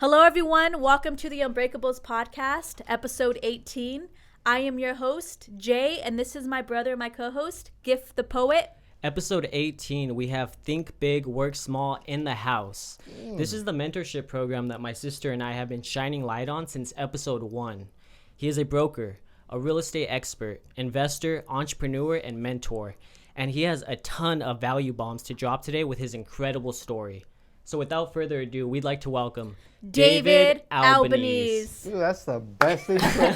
Hello, everyone. Welcome to the Unbreakables podcast, episode 18. I am your host, Jay, and this is my brother, my co-host, Gift the Poet. Episode 18, we have Think Big, Work Small in the house. This is the mentorship program that my sister and I have been shining light on since episode 1. He is a broker, a real estate expert, investor, entrepreneur, and mentor. And he has a ton of value bombs to drop today with his incredible story. So without further ado, we'd like to welcome David Albanese. Dude, that's the best intro.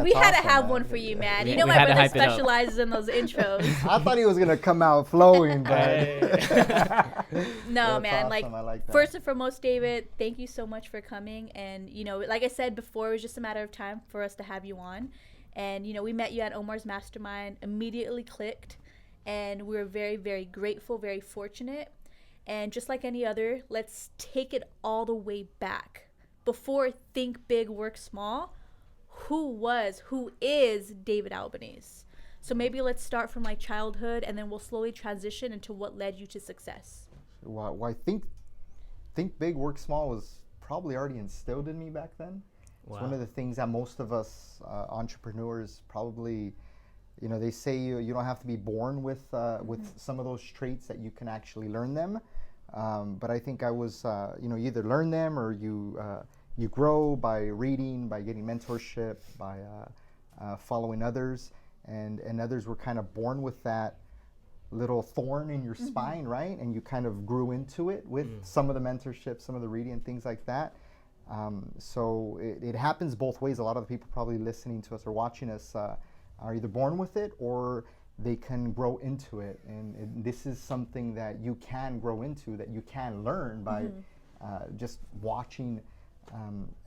We had to have one for you, man. You know my brother specializes in those intros. I thought he was going to come out flowing, but... No, man. Awesome. I like that. First and foremost, David, thank you so much for coming. And, like I said before, it was just a matter of time for us to have you on. And, we met you at Omar's Mastermind, immediately clicked. And we were very, very grateful, very fortunate. And just like any other, let's take it all the way back. Before Think Big, Work Small, who is David Albanese? So maybe let's start from like childhood, and then we'll slowly transition into what led you to success. Well, I think Big, Work Small was probably already instilled in me back then. Wow. It's one of the things that most of us entrepreneurs probably, they say you don't have to be born with some of those traits, that you can actually learn them. But I think I was, you either learn them or you grow by reading, by getting mentorship, by following others. And others were kind of born with that little thorn in your spine, right? And you kind of grew into it with some of the mentorship, some of the reading, and things like that. So it happens both ways. A lot of the people probably listening to us or watching us are either born with it or they can grow into it. And this is something that you can grow into, that you can learn by just watching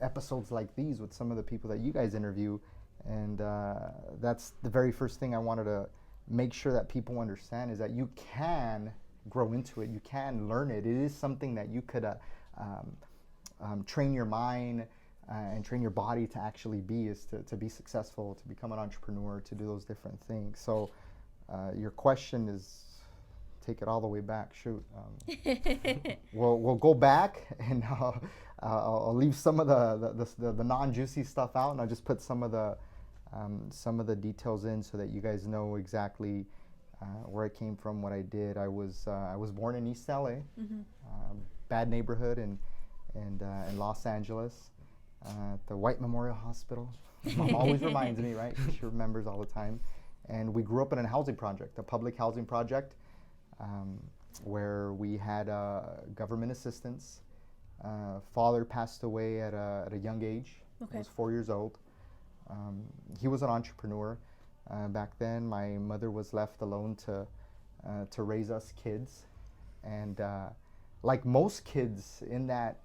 episodes like these with some of the people that you guys interview. And that's the very first thing I wanted to make sure that people understand, is that you can grow into it. You can learn it. It is something that you could train your mind and train your body to actually be, is to be successful, to become an entrepreneur, to do those different things. So your question is, take it all the way back. Shoot. We'll go back, and I'll leave some of the non-juicy stuff out, and I'll just put some of the details in so that you guys know exactly where I came from, what I did. I was born in East LA, bad neighborhood in Los Angeles, at the White Memorial Hospital. Mom always reminds me, right? She remembers all the time. And we grew up in a housing project, a public housing project, where we had government assistance. Father passed away at a young age. Okay. I was 4 years old. He was an entrepreneur. Back then, my mother was left alone to raise us kids. And like most kids in that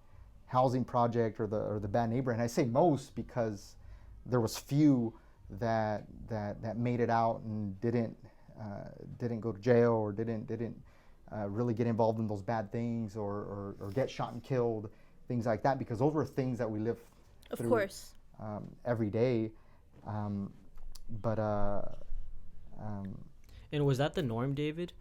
housing project or the bad neighborhood, and I say most because there was few that made it out and didn't go to jail, or didn't really get involved in those bad things, or get shot and killed, things like that, because those were things that we live through, of course, every day. And was that the norm, David?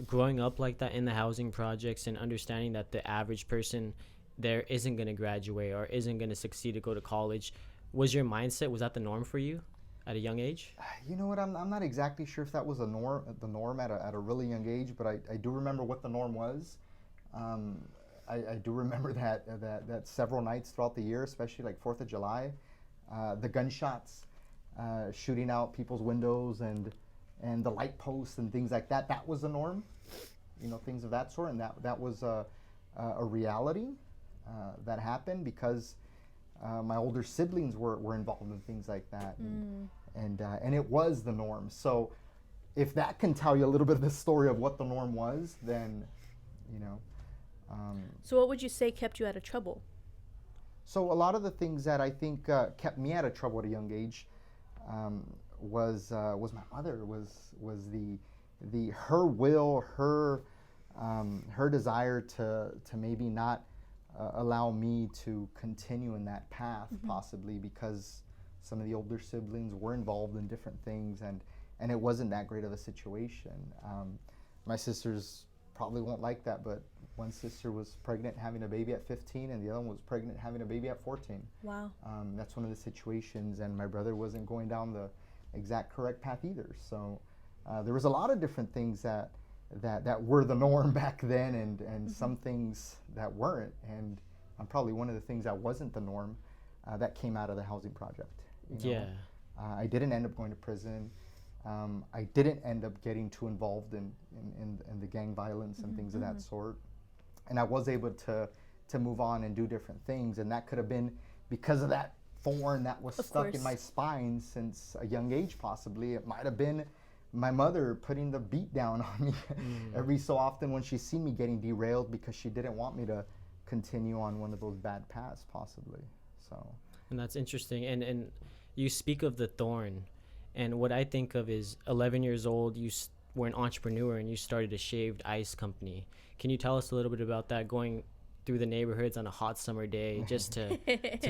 Growing up like that in the housing projects and understanding that the average person there isn't going to graduate or isn't going to succeed to go to college, was your mindset, was that the norm for you at a young age? You know what, I'm not exactly sure if that was the norm at a really young age, but I do remember what the norm was. I do remember that several nights throughout the year, especially like 4th of July, the gunshots shooting out people's windows and the light posts and things like that. That was the norm, things of that sort, and that was a reality that happened because my older siblings were involved in things like that, and it was the norm. So if that can tell you a little bit of the story of what the norm was, then So what would you say kept you out of trouble? So a lot of the things that I think kept me out of trouble at a young age was my mother. Was her will, her desire to maybe not allow me to continue in that path, possibly because some of the older siblings were involved in different things, and it wasn't that great of a situation. My sisters probably won't like that, but One sister was pregnant having a baby at 15, and the other one was pregnant having a baby at 14. Wow. That's one of the situations, and my brother wasn't going down the exact correct path either. So there was a lot of different things that were the norm back then, and some things that weren't. And I'm probably one of the things that wasn't the norm that came out of the housing project. You know? Yeah. I didn't end up going to prison. I didn't end up getting too involved in the gang violence and things of that sort. And I was able to move on and do different things. And that could have been because of that thorn that was stuck in my spine since a young age, possibly. It might have been my mother putting the beat down on me every so often when she seen me getting derailed because she didn't want me to continue on one of those bad paths, possibly. So. And that's interesting. And you speak of the thorn. And what I think of is 11 years old, you were an entrepreneur and you started a shaved ice company. Can you tell us a little bit about that, going through the neighborhoods on a hot summer day just to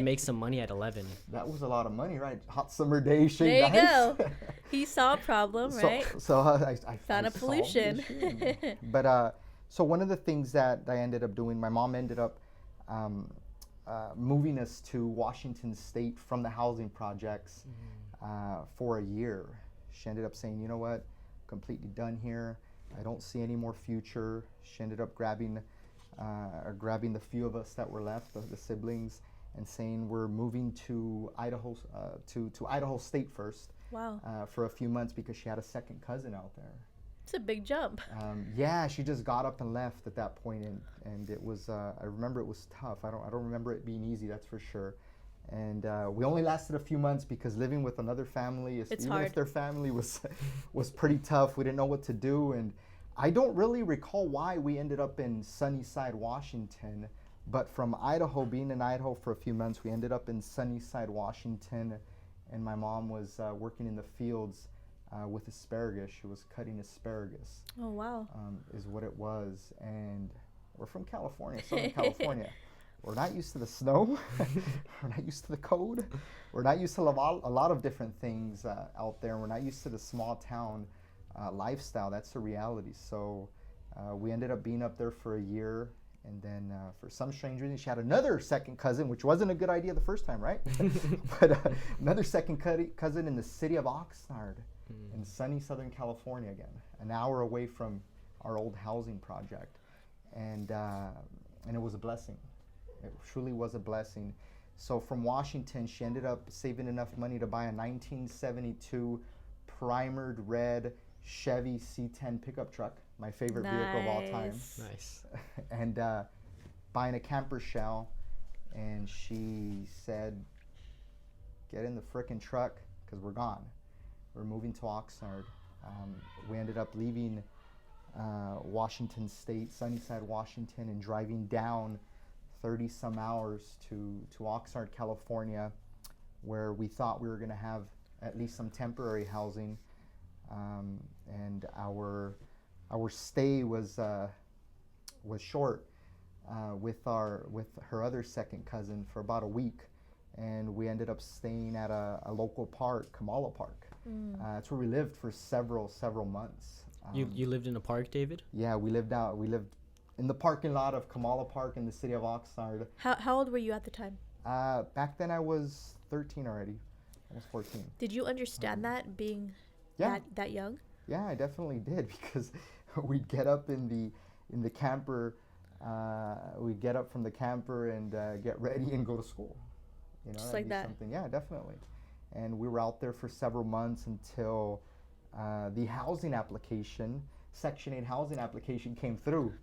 make some money at 11? That was a lot of money, right? Hot summer day, shaved there you ice. go. He saw a problem, right? So I found a pollution. But so one of the things that I ended up doing, my mom ended up moving us to Washington State from the housing projects for a year. She ended up saying, you know what, completely done here. I don't see any more future. She ended up grabbing the few of us that were left, the siblings, and saying we're moving to Idaho, to Idaho State first. Wow. For a few months because she had a second cousin out there. It's a big jump. Yeah, she just got up and left at that point, and it was. I remember it was tough. I don't remember it being easy. That's for sure. And we only lasted a few months because living with another family, even hard. if their family was pretty tough, we didn't know what to do. And I don't really recall why we ended up in Sunnyside, Washington. But from Idaho, being in Idaho for a few months, we ended up in Sunnyside, Washington. And my mom was working in the fields with asparagus. She was cutting asparagus. Oh, wow. Is what it was. And we're from California, Southern California. We're not used to the snow. We're not used to the cold. We're not used to a lot of different things out there. We're not used to the small town lifestyle. That's the reality. So we ended up being up there for a year. And then for some strange reason, she had another second cousin, which wasn't a good idea the first time, right? But another second cousin in the city of Oxnard in sunny Southern California again, an hour away from our old housing project. And it was a blessing. It truly was a blessing. So from Washington, she ended up saving enough money to buy a 1972 primered red Chevy C10 pickup truck, my favorite vehicle of all time. Nice. And buying a camper shell. And she said, get in the frickin' truck because we're gone. We're moving to Oxnard. We ended up leaving Washington State, Sunnyside, Washington, and driving down 30 some hours to Oxnard, California, where we thought we were going to have at least some temporary housing, and our stay was short with her other second cousin for about a week, and we ended up staying at a local park, Kamala Park. That's where we lived for several months. You lived in a park, David? Yeah, we lived in the parking lot of Kamala Park in the city of Oxnard. How old were you at the time? Back then I was 13 already, almost 14. Did you understand that being that young? Yeah, I definitely did because we'd get up in the camper, we'd get up from the camper and get ready and go to school. You know, just like that. Something. Yeah, definitely. And we were out there for several months until the housing application, Section 8 housing application came through.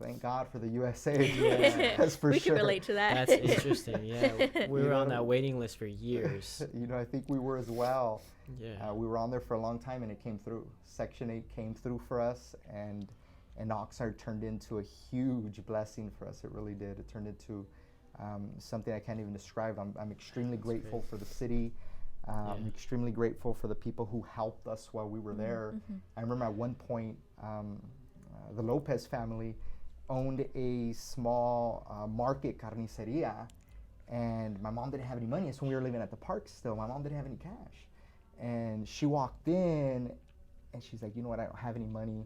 Thank God for the USA. Yeah. That's for we sure. can relate to that. That's interesting. Yeah, we were on that waiting list for years. You know, I think we were as well. Yeah. We were on there for a long time, and it came through. Section 8 came through for us, and Oxnard turned into a huge blessing for us. It really did. It turned into something I can't even describe. I'm extremely grateful for the city. I'm extremely grateful for the people who helped us while we were there. I remember at one point, the Lopez family owned a small market carniceria, and my mom didn't have any money. That's when we were living at the park still. My mom didn't have any cash. And she walked in, and she's like, you know what, I don't have any money.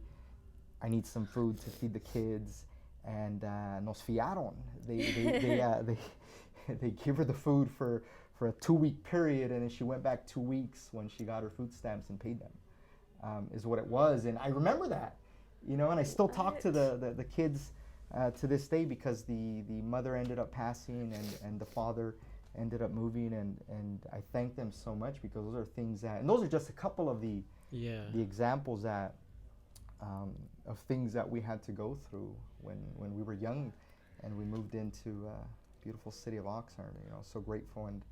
I need some food to feed the kids. and nos fiaron. They gave her the food for a 2-week period, and then she went back 2 weeks when she got her food stamps and paid them, is what it was. And I remember that, you know, and I still talk to the kids to this day, because the mother ended up passing, and the father ended up moving, and I thank them so much, because those are things that, and those are just a couple of the examples that of things that we had to go through when we were young, and we moved into beautiful city of Oxnard. You know, so grateful and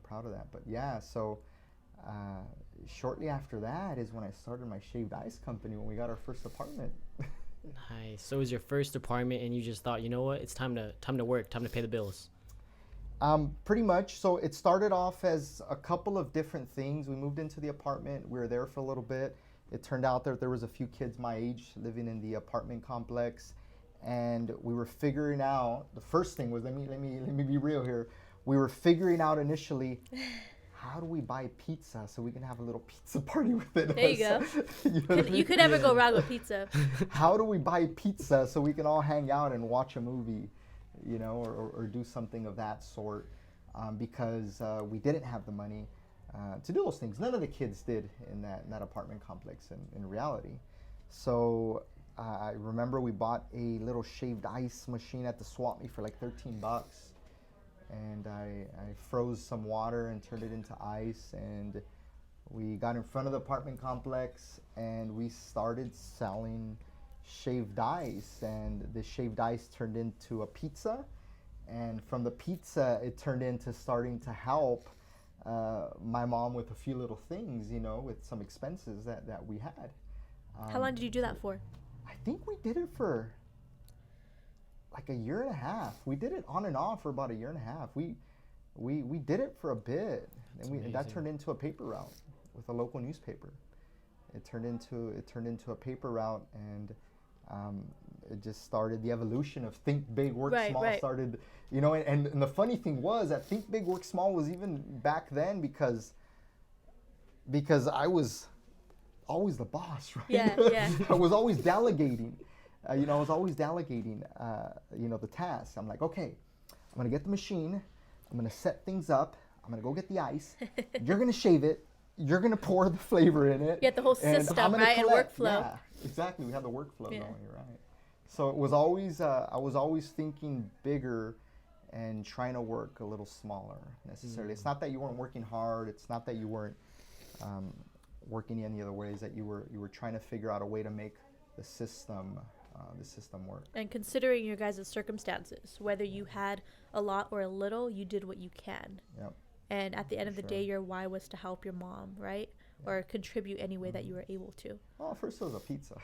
proud of that. But yeah, so shortly after that is when I started my shaved ice company, when we got our first apartment. Nice. So it was your first apartment, and you just thought, you know what, it's time to work, time to pay the bills. Pretty much. So it started off as a couple of different things. We moved into the apartment. We were there for a little bit. It turned out that there was a few kids my age living in the apartment complex, and we were figuring out. The first thing was, let me be real here. We were figuring out initially, how do we buy pizza so we can have a little pizza party with it? There you go. You could never go wrong with pizza. How do we buy pizza so we can all hang out and watch a movie, you know, or do something of that sort, because we didn't have the money to do those things. None of the kids did in that apartment complex in reality. So I remember we bought a little shaved ice machine at the swap meet for like $13. And I froze some water and turned it into ice, and we got in front of the apartment complex, and we started selling shaved ice, and the shaved ice turned into a pizza, and from the pizza it turned into starting to help my mom with a few little things, you know, with some expenses that we had. How long did you do that for? I think we did it for like a year and a half. We did it on and off for about a year and a half. We did it for a bit, and that turned into a paper route with a local newspaper. It turned into a paper route, and it just started the evolution of Think Big, Work Small. Started, you know, and the funny thing was that Think Big, Work Small was even back then because I was always the boss, right? Yeah. I was always delegating. You know, I was always delegating, you know, the tasks. I'm like, okay, I'm going to get the machine. I'm going to set things up. I'm going to go get the ice. You're going to shave it. You're going to pour the flavor in it. You get the whole system, right? And workflow. Yeah, exactly. We have the workflow going, right? So it was always, I was always thinking bigger and trying to work a little smaller necessarily. It's not that you weren't working hard. It's not that you weren't working any other ways, that you were trying to figure out a way to make the system work. And considering your guys' circumstances, whether you had a lot or a little, you did what you can. Yep. And at the end of the day, your why was to help your mom, right? Yeah. Or contribute any way that you were able to. Well, first it was a pizza.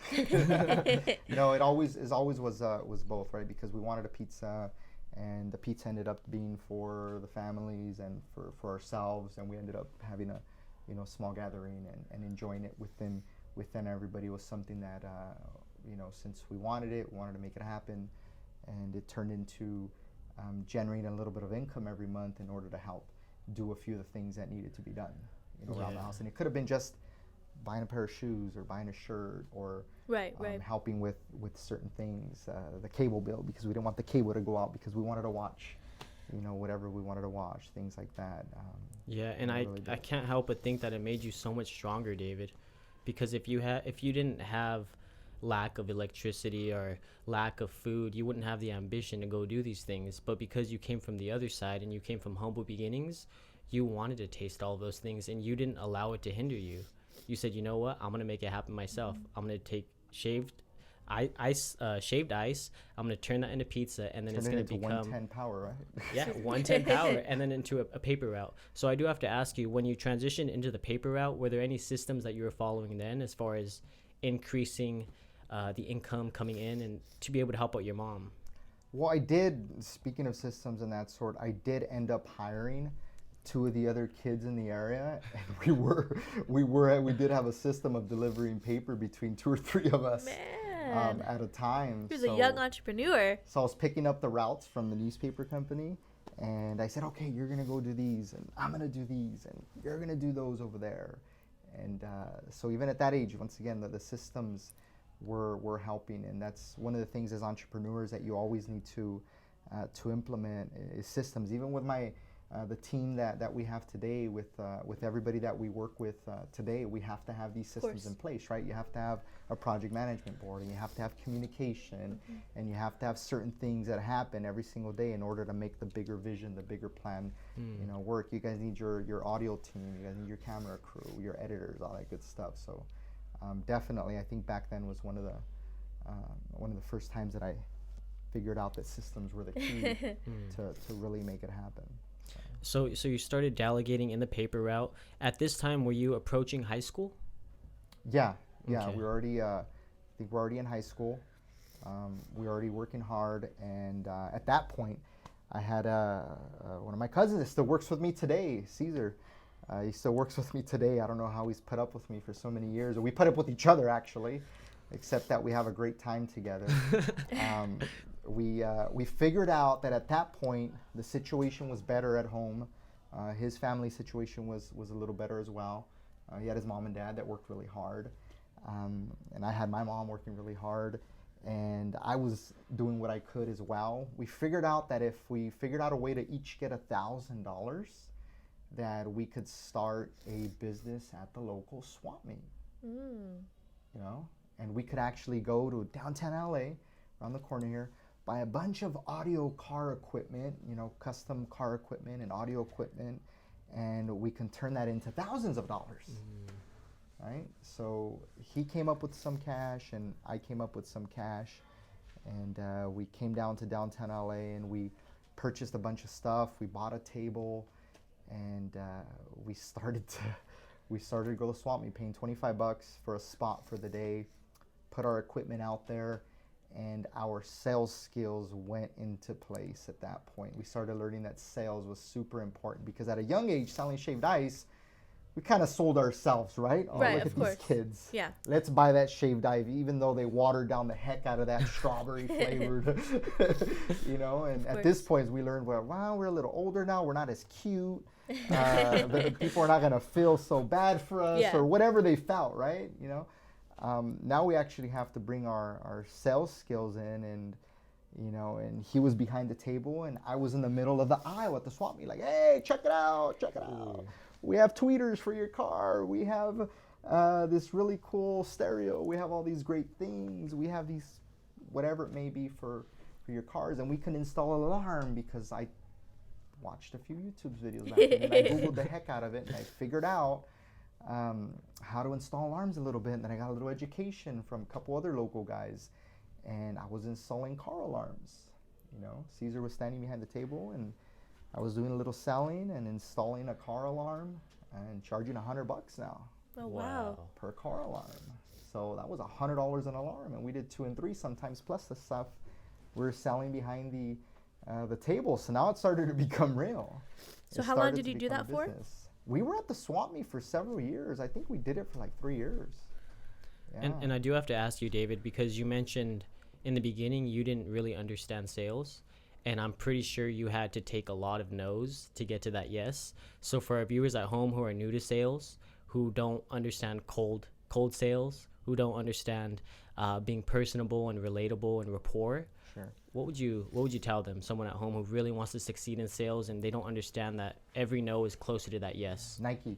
You know, it always was both, right? Because we wanted a pizza, and the pizza ended up being for the families and for ourselves, and we ended up having a, you know, small gathering and enjoying it within everybody. Was something that you know, since we wanted to make it happen, and it turned into generating a little bit of income every month in order to help do a few of the things that needed to be done, you know, around the house. And it could have been just buying a pair of shoes or buying a shirt or helping with certain things, the cable bill, because we didn't want the cable to go out because we wanted to watch, you know, whatever we wanted to watch, things like that. And I can't help but think that it made you so much stronger, David, because if you didn't have lack of electricity or lack of food, you wouldn't have the ambition to go do these things. But because you came from the other side and you came from humble beginnings, you wanted to taste all those things, and you didn't allow it to hinder you. You said, you know what, I'm gonna make it happen myself. I'm gonna take shaved ice. I'm gonna turn that into pizza, and then it's gonna become 110 power, right? Yeah, 110 power, and then into a paper route. So I do have to ask you, when you transitioned into the paper route, were there any systems that you were following then, as far as increasing the income coming in and to be able to help out your mom? Well, I did. Speaking of systems and that sort, I did end up hiring 2 of the other kids in the area, and we did have a system of delivering paper between 2 or 3 of us at a time. He was a young entrepreneur. So I was picking up the routes from the newspaper company, and I said, okay, you're gonna go do these, and I'm gonna do these, and you're gonna do those over there. And so even at that age, once again, the systems we're helping. And that's one of the things as entrepreneurs that you always need to implement is systems. Even with the team that we have today, with everybody that we work with today, we have to have these systems in place, right? You have to have a project management board, and you have to have communication, and you have to have certain things that happen every single day in order to make the bigger vision, the bigger plan, work. You guys need your audio team, you guys need your camera crew, your editors, all that good stuff. So definitely, I think back then was one of the first times that I figured out that systems were the key to really make it happen. So you started delegating in the paper route. At this time, were you approaching high school? Yeah. Okay. We're already, I think we're already in high school. We're already working hard. And at that point, I had one of my cousins that still works with me today, Caesar. He still works with me today. I don't know how he's put up with me for so many years. Or we put up with each other, actually, except that we have a great time together. We figured out that at that point the situation was better at home. His family situation was a little better as well. He had his mom and dad that worked really hard, and I had my mom working really hard, and I was doing what I could as well. We figured out that if we figured out a way to each get $1,000, that we could start a business at the local swap meet. And we could actually go to downtown LA, around the corner here, buy a bunch of audio car equipment, custom car equipment and audio equipment, and we can turn that into thousands of dollars, right? So he came up with some cash, and I came up with some cash, and we came down to downtown LA, and we purchased a bunch of stuff. We bought a table, and we started to go to swap meet, paying $25 for a spot for the day, put our equipment out there, and our sales skills went into place at that point. We started learning that sales was super important, because at a young age, selling shaved ice, we kind of sold ourselves, right? Oh, right, look of at course. these kids. Yeah. Let's buy that shaved ice, even though they watered down the heck out of that strawberry flavored, and at this point we learned, wow, we're a little older now, we're not as cute. People are not going to feel so bad for us, or whatever they felt, right? Now we actually have to bring our sales skills in, and he was behind the table, and I was in the middle of the aisle at the swap meet, like, hey, check it out. We have tweeters for your car. We have this really cool stereo. We have all these great things. We have these, whatever it may be for your cars, and we can install an alarm, because I watched a few YouTube videos back then, and I Googled the heck out of it, and I figured out how to install alarms a little bit, and then I got a little education from a couple other local guys, and I was installing car alarms. Caesar was standing behind the table, and I was doing a little selling and installing a car alarm and charging $100 now. Oh, wow. Per car alarm. So that was $100 an alarm, and we did 2 and 3 sometimes, plus the stuff we're selling behind the table. So now it started to become real. So how long did you do that for? We were at the swap meet for several years. I think we did it for like 3 years. Yeah. And I do have to ask you, David, because you mentioned in the beginning you didn't really understand sales, and I'm pretty sure you had to take a lot of no's to get to that yes. So for our viewers at home who are new to sales, who don't understand cold sales, who don't understand being personable and relatable and rapport, sure. What would you tell them, someone at home who really wants to succeed in sales and they don't understand that every no is closer to that yes? Nike.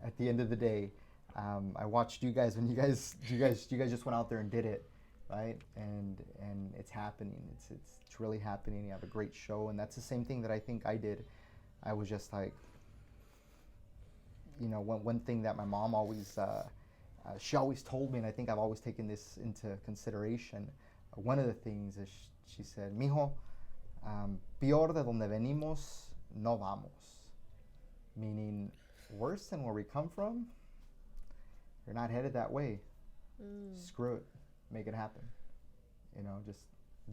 At the end of the day, I watched you guys when you guys just went out there and did it, right? And it's happening. It's really happening. You have a great show, and that's the same thing that I think I did. I was just like, one thing that my mom always she always told me, and I think I've always taken this into consideration. One of the things is she said, "Mijo, peor de donde venimos, no vamos." Meaning, worse than where we come from, you're not headed that way. Screw it. Make it happen. Just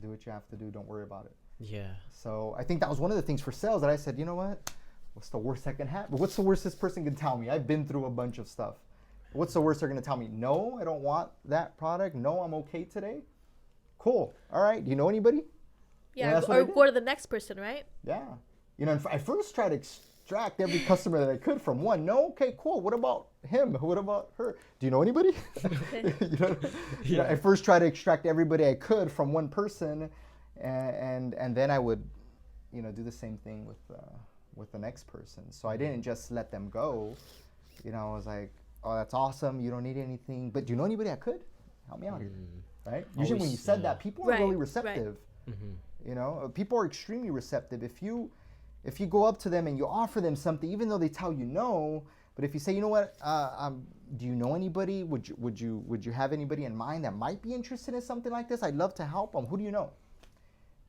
do what you have to do. Don't worry about it. Yeah. So I think that was one of the things for sales that I said, you know what? What's the worst that can happen? What's the worst this person can tell me? I've been through a bunch of stuff. What's the worst they're going to tell me? No, I don't want that product. No, I'm okay today. Cool. All right. Do you know anybody? Yeah, or go to the next person, right? Yeah. I first tried extract every customer that I could from one. No, okay, cool. What about him? What about her? Do you know anybody? You know, I first try to extract everybody I could from one person, and then I would, you know, do the same thing with the next person. So I didn't just let them go. You know, I was like, oh, that's awesome. You don't need anything, but do you know anybody that could help me out here? Right? Usually when you said that, people are really receptive. You know, people are extremely receptive. If you go up to them and you offer them something, even though they tell you no, but if you say, you know what, do you know anybody? Would you have anybody in mind that might be interested in something like this? I'd love to help them. Who do you know?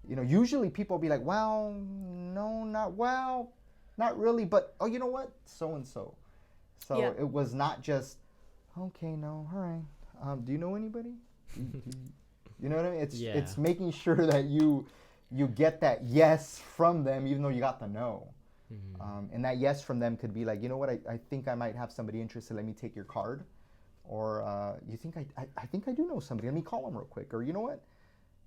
You know, usually people will be like, well, no, not really, but oh, you know what, so and so. So it was not just, okay, no, all right. Do you know anybody? You know what I mean? It's making sure that you get that yes from them, even though you got the no. And that yes from them could be like, you know what, I think I might have somebody interested. Let me take your card. Or you think I think I do know somebody. Let me call them real quick. Or you know what,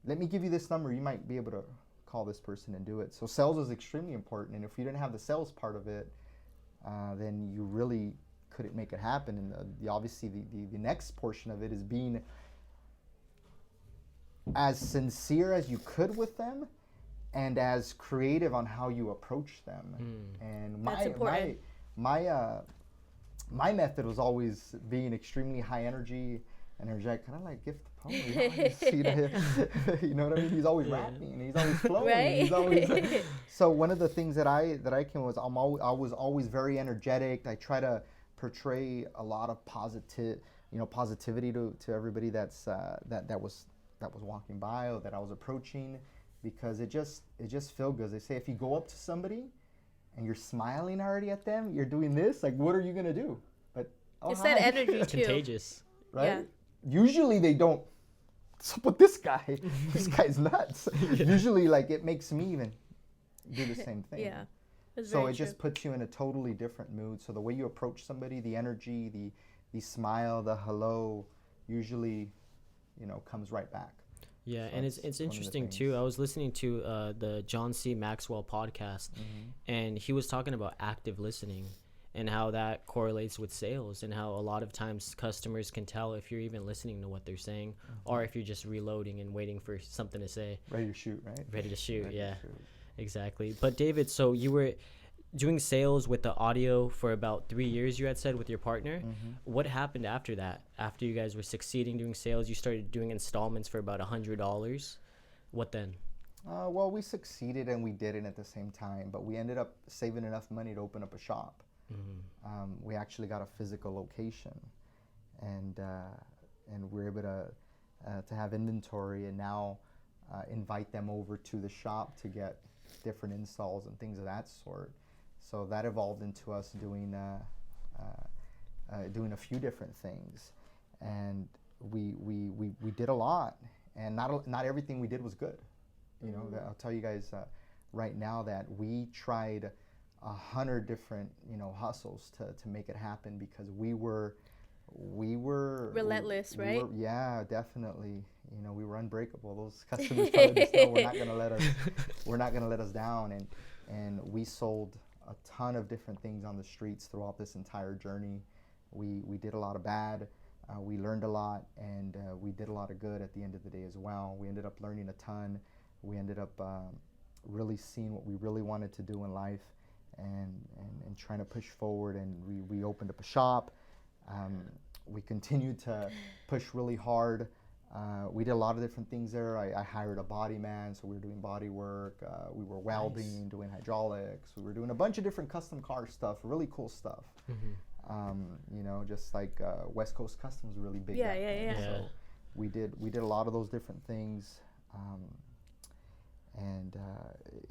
let me give you this number. You might be able to call this person and do it. So sales is extremely important. And if you didn't have the sales part of it, then you really couldn't make it happen. And obviously the next portion of it is being as sincere as you could with them and as creative on how you approach them. And my method was always being extremely high energetic, kind of like Gift Palmer. You know what I mean? He's always rapping and he's always flowing. Right? He's always, so one of the things that I came was I was always very energetic. I try to portray a lot of positivity to everybody that was walking by or that I was approaching, because it just feels good. They say if you go up to somebody and you're smiling already at them, you're doing this, like what are you gonna do? But it's that energy too. Contagious. Right? Yeah. Usually they don't. So, but this guy's nuts. Usually, like it makes me even do the same thing. Yeah. So it just puts you in a totally different mood. So the way you approach somebody, the energy, the smile, the hello, usually, you know, comes right back. Yeah, so and it's interesting too. I was listening to the John C. Maxwell podcast, and he was talking about active listening and how that correlates with sales, and how a lot of times customers can tell if you're even listening to what they're saying, or if you're just reloading and waiting for something to say. Ready to shoot, right? Ready to shoot, exactly. But David, so you were doing sales with the audio for about 3 years, you had said, with your partner. What happened after that? After you guys were succeeding doing sales, you started doing installments for about $100. What then? Well, we succeeded and we did it at the same time, but we ended up saving enough money to open up a shop. We actually got a physical location, and we're able to have inventory, and now invite them over to the shop to get different installs and things of that sort. So that evolved into us doing a few different things, and we did a lot, and not everything we did was good. You know, I'll tell you guys right now that we tried 100 different, you know, hustles to make it happen, because we were relentless, right? Yeah, definitely. You know, we were unbreakable. Those customers probably just know we're not gonna let us down, and we sold a ton of different things on the streets throughout this entire journey. We did a lot of bad, we learned a lot, and we did a lot of good at the end of the day as well. We ended up learning a ton. We ended up really seeing what we really wanted to do in life, and trying to push forward, and we opened up a shop. We continued to push really hard. We did a lot of different things there. I hired a body man, so we were doing body work. We were welding, doing hydraulics. We were doing a bunch of different custom car stuff, really cool stuff. You know, just like West Coast Customs was really big. Yeah. So we did a lot of those different things, and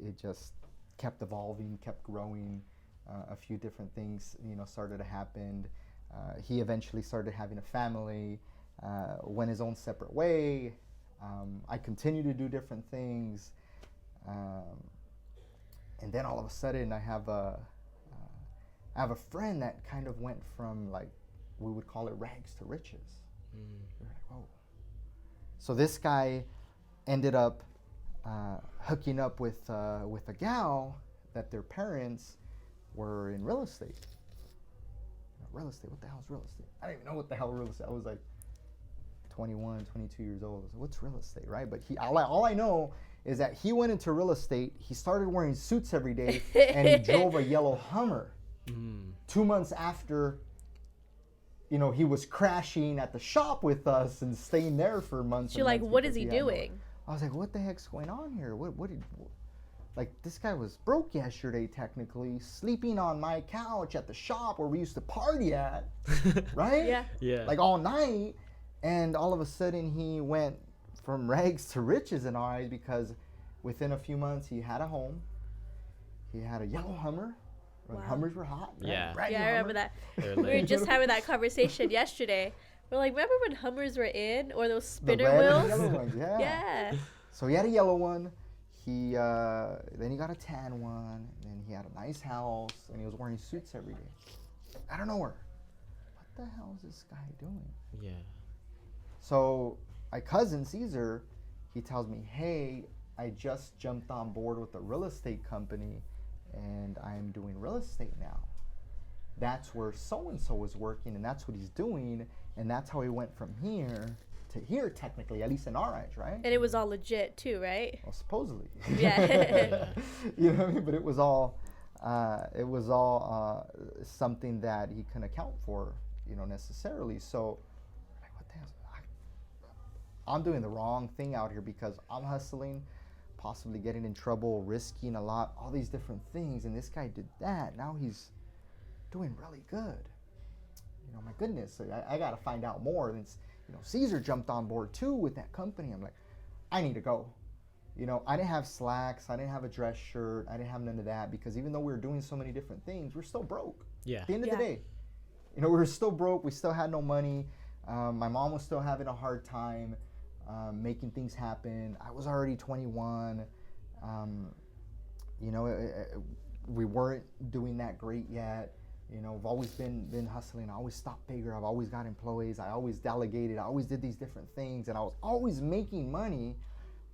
it just kept evolving, kept growing. A few different things, you know, started to happen. He eventually started having a family, went his own separate way. I continued to do different things, and then all of a sudden I have a friend that kind of went from, like, we would call it rags to riches. We're like, whoa. So this guy ended up hooking up with a gal that their parents were in real estate. Real estate, what the hell is real estate? I didn't even know what the hell real estate. I was like 21, 22 years old. I was like, what's real estate, right? But all I know is that he went into real estate. He started wearing suits every day, and he drove a yellow Hummer. 2 months after, he was crashing at the shop with us and staying there for months. You're like, what is he doing? I was like, what the heck's going on here? Like, this guy was broke yesterday, technically, sleeping on my couch at the shop where we used to party at, right? Yeah. Like, all night. And all of a sudden, he went from rags to riches in our eyes, because within a few months, he had a home. He had a yellow Hummer. When Hummers were hot. Right? Yeah. Brand Yeah, new I remember Hummer. that. We were just having that conversation yesterday. We're like, remember when Hummers were in, or those The spinner red and wheels? yellow ones, yeah. Yeah. So he had a yellow one. Then he got a tan one. And then he had a nice house, and he was wearing suits every day. I don't know where. What the hell is this guy doing? Yeah. So my cousin Caesar, he tells me, hey, I just jumped on board with a real estate company, and I'm doing real estate now. That's where so-and-so is working, and that's what he's doing, and that's how he went from here to here, technically, at least in our eyes, right? And it was all legit too, right? Well, supposedly. Yeah. You know what I mean? But it was all something that he couldn't account for, necessarily. So, like, what the hell? I'm doing the wrong thing out here, because I'm hustling, possibly getting in trouble, risking a lot, all these different things, and this guy did that. Now he's doing really good. My goodness, I got to find out more. And Caesar jumped on board too with that company. I'm like, I need to go. I didn't have slacks. I didn't have a dress shirt. I didn't have none of that, because even though we were doing so many different things, we're still broke. Yeah. At the end of the day, we were still broke. We still had no money. My mom was still having a hard time making things happen. I was already 21. We weren't doing that great yet. I've always been hustling. I always stopped bigger. I've always got employees. I always delegated. I always did these different things, and I was always making money,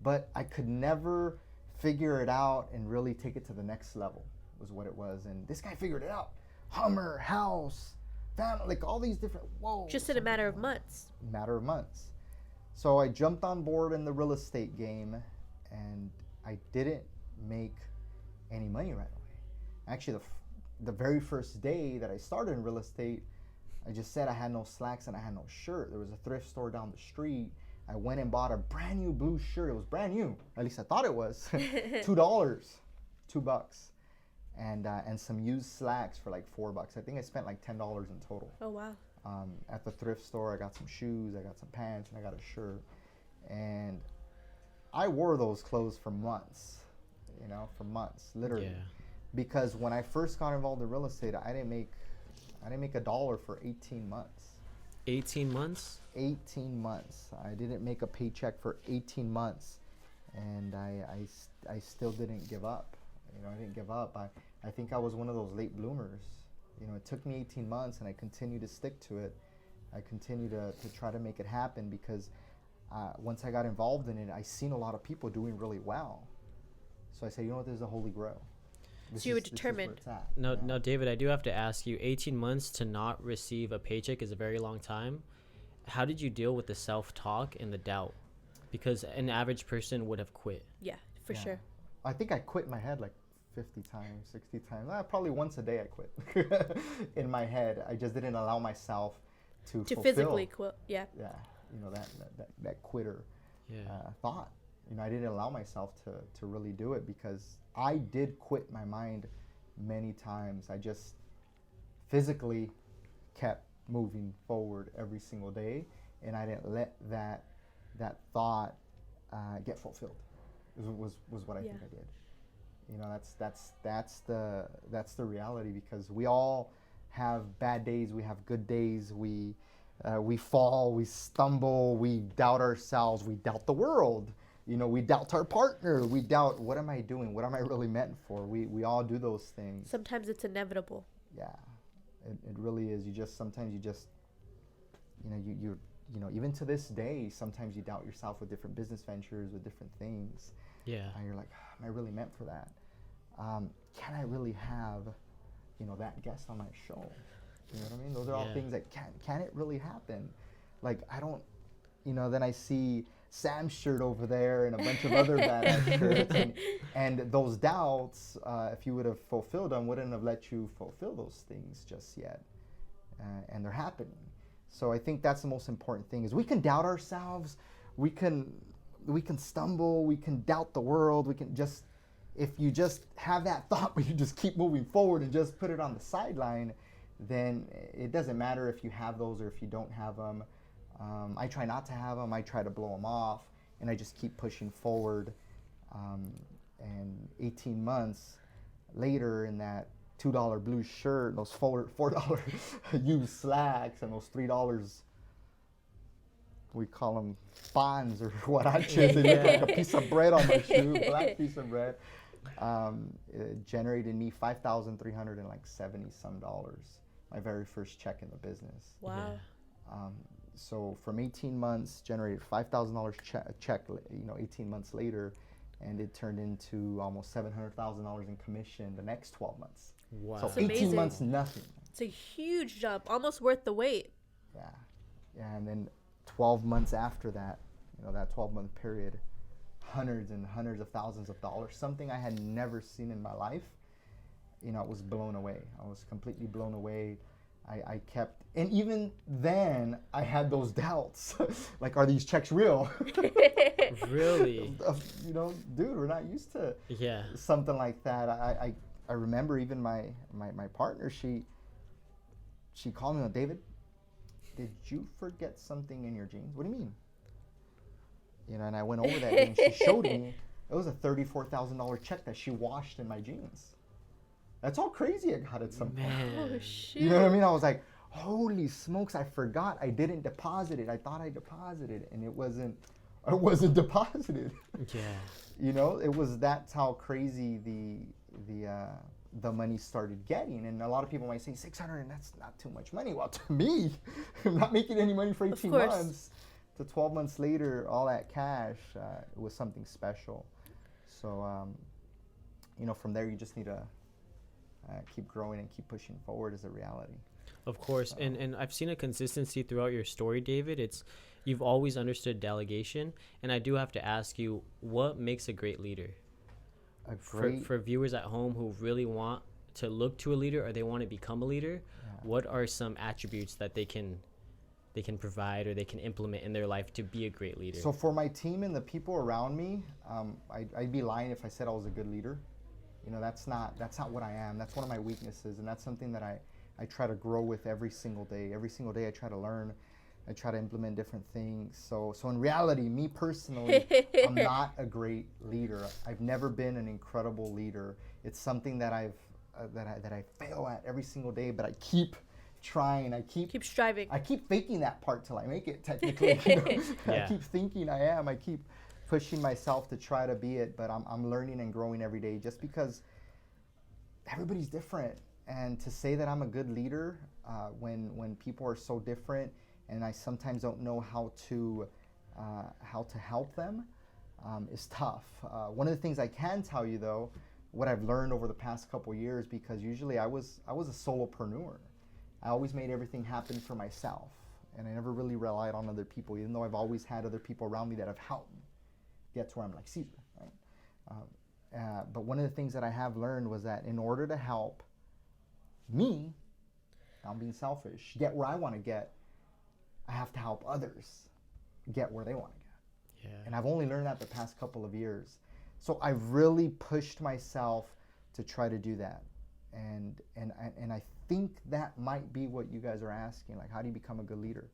but I could never figure it out and really take it to the next level, was what it was. And this guy figured it out. Hummer, house, family, like all these different, whoa. Just in a matter of months. Matter of months. So I jumped on board in the real estate game, and I didn't make any money right away. Actually, the very first day that I started in real estate, I just said I had no slacks and I had no shirt. There was a thrift store down the street. I went and bought a brand new blue shirt. It was brand new. At least I thought it was. $2, $2. And some used slacks for like $4. I think I spent like $10 in total. Oh, wow. At the thrift store, I got some shoes, I got some pants, and I got a shirt. And I wore those clothes for months, literally. Yeah. Because when I first got involved in real estate, I didn't make $1 for 18 months. 18 months? 18 months. I didn't make a paycheck for 18 months, and I still didn't give up. I didn't give up. I think I was one of those late bloomers. It took me 18 months, and I continued to stick to it. I continued to try to make it happen, because once I got involved in it, I seen a lot of people doing really well. So I said, this is the holy grail. So you were determined. No, David, I do have to ask you, 18 months to not receive a paycheck is a very long time. How did you deal with the self-talk and the doubt? Because an average person would have quit. Yeah, for sure. I think I quit in my head like 50 times, 60 times. Probably once a day I quit in my head. I just didn't allow myself to fulfill, physically quit. Yeah. Yeah, that quitter thought. I didn't allow myself to really do it, because I did quit my mind many times. I just physically kept moving forward every single day, and I didn't let that thought get fulfilled. Was what I think I did. That's the reality, because we all have bad days. We have good days. We fall. We stumble. We doubt ourselves. We doubt the world. We doubt our partner. We doubt, what am I doing? What am I really meant for? We all do those things. Sometimes it's inevitable. Yeah, it really is. Sometimes you even to this day, sometimes you doubt yourself with different business ventures, with different things. Yeah. And you're like, am I really meant for that? Can I really have that guest on my show? You know what I mean? Those are all things that can it really happen? Like, I don't, then I see Sam's shirt over there and a bunch of other badass shirts, and those doubts, if you would have fulfilled them, wouldn't have let you fulfill those things just yet, and they're happening. So I think that's the most important thing, is we can doubt ourselves, we can stumble, we can doubt the world, we can just, if you just have that thought but you just keep moving forward and just put it on the sideline, then it doesn't matter if you have those or if you don't have them. I try not to have them, I try to blow them off, and I just keep pushing forward. And 18 months later, in that $2 blue shirt, those $4 used slacks, and those $3, we call them fans or what I choose. They look like a piece of bread on my shoe, black piece of bread. It generated me $5,370 some dollars. My very first check in the business. Wow. So from 18 months, generated $5,000 check, 18 months later, and it turned into almost $700,000 in commission the next 12 months. Wow. So That's 18 amazing. months, nothing. It's a huge jump, almost worth the wait. Yeah, and then 12 months after that, that 12-month period, hundreds and hundreds of thousands of dollars, something I had never seen in my life. I was blown away. I was completely blown away. I kept, and even then, I had those doubts. Like, are these checks real? Really? Dude, we're not used to something like that. I remember even my partner, she called me, David, did you forget something in your jeans? What do you mean? And I went over that and she showed me, it was a $34,000 check that she washed in my jeans. That's how crazy it got at some point. Oh, shoot. You know what I mean? I was like, holy smokes, I forgot. I didn't deposit it. I thought I deposited, and it wasn't deposited. Yeah. That's how crazy the money started getting. And a lot of people might say, 600, and that's not too much money. Well, to me, I'm not making any money for 18 months. To 12 months later, all that cash, it was something special. So, from there, you just need to keep growing and keep pushing forward as a reality. Of course. And I've seen a consistency throughout your story, David. You've always understood delegation. And I do have to ask you, what makes a great leader? For viewers at home who really want to look to a leader, or they want to become a leader, what are some attributes that they can provide or they can implement in their life to be a great leader? So for my team and the people around me, I'd be lying if I said I was a good leader. That's not what I am. That's one of my weaknesses, and that's something that I try to grow with every single day. Every single day I try to learn. I try to implement different things. So in reality, me personally, I'm not a great leader. I've never been an incredible leader. It's something that I fail at every single day, but I keep trying. I keep striving. I keep faking that part till I make it, technically. I keep thinking I am. I keep pushing myself to try to be it, but I'm learning and growing every day, just because everybody's different. And to say that I'm a good leader when people are so different, and I sometimes don't know how to help them, is tough. One of the things I can tell you, though, what I've learned over the past couple years, because usually I was a solopreneur. I always made everything happen for myself, and I never really relied on other people, even though I've always had other people around me that have helped me get to where I'm like Caesar, right? But one of the things that I have learned was that in order to help me, I'm being selfish, get where I want to get, I have to help others get where they want to get. And I've only learned that the past couple of years. So I've really pushed myself to try to do that. And I think that might be what you guys are asking, like, how do you become a good leader?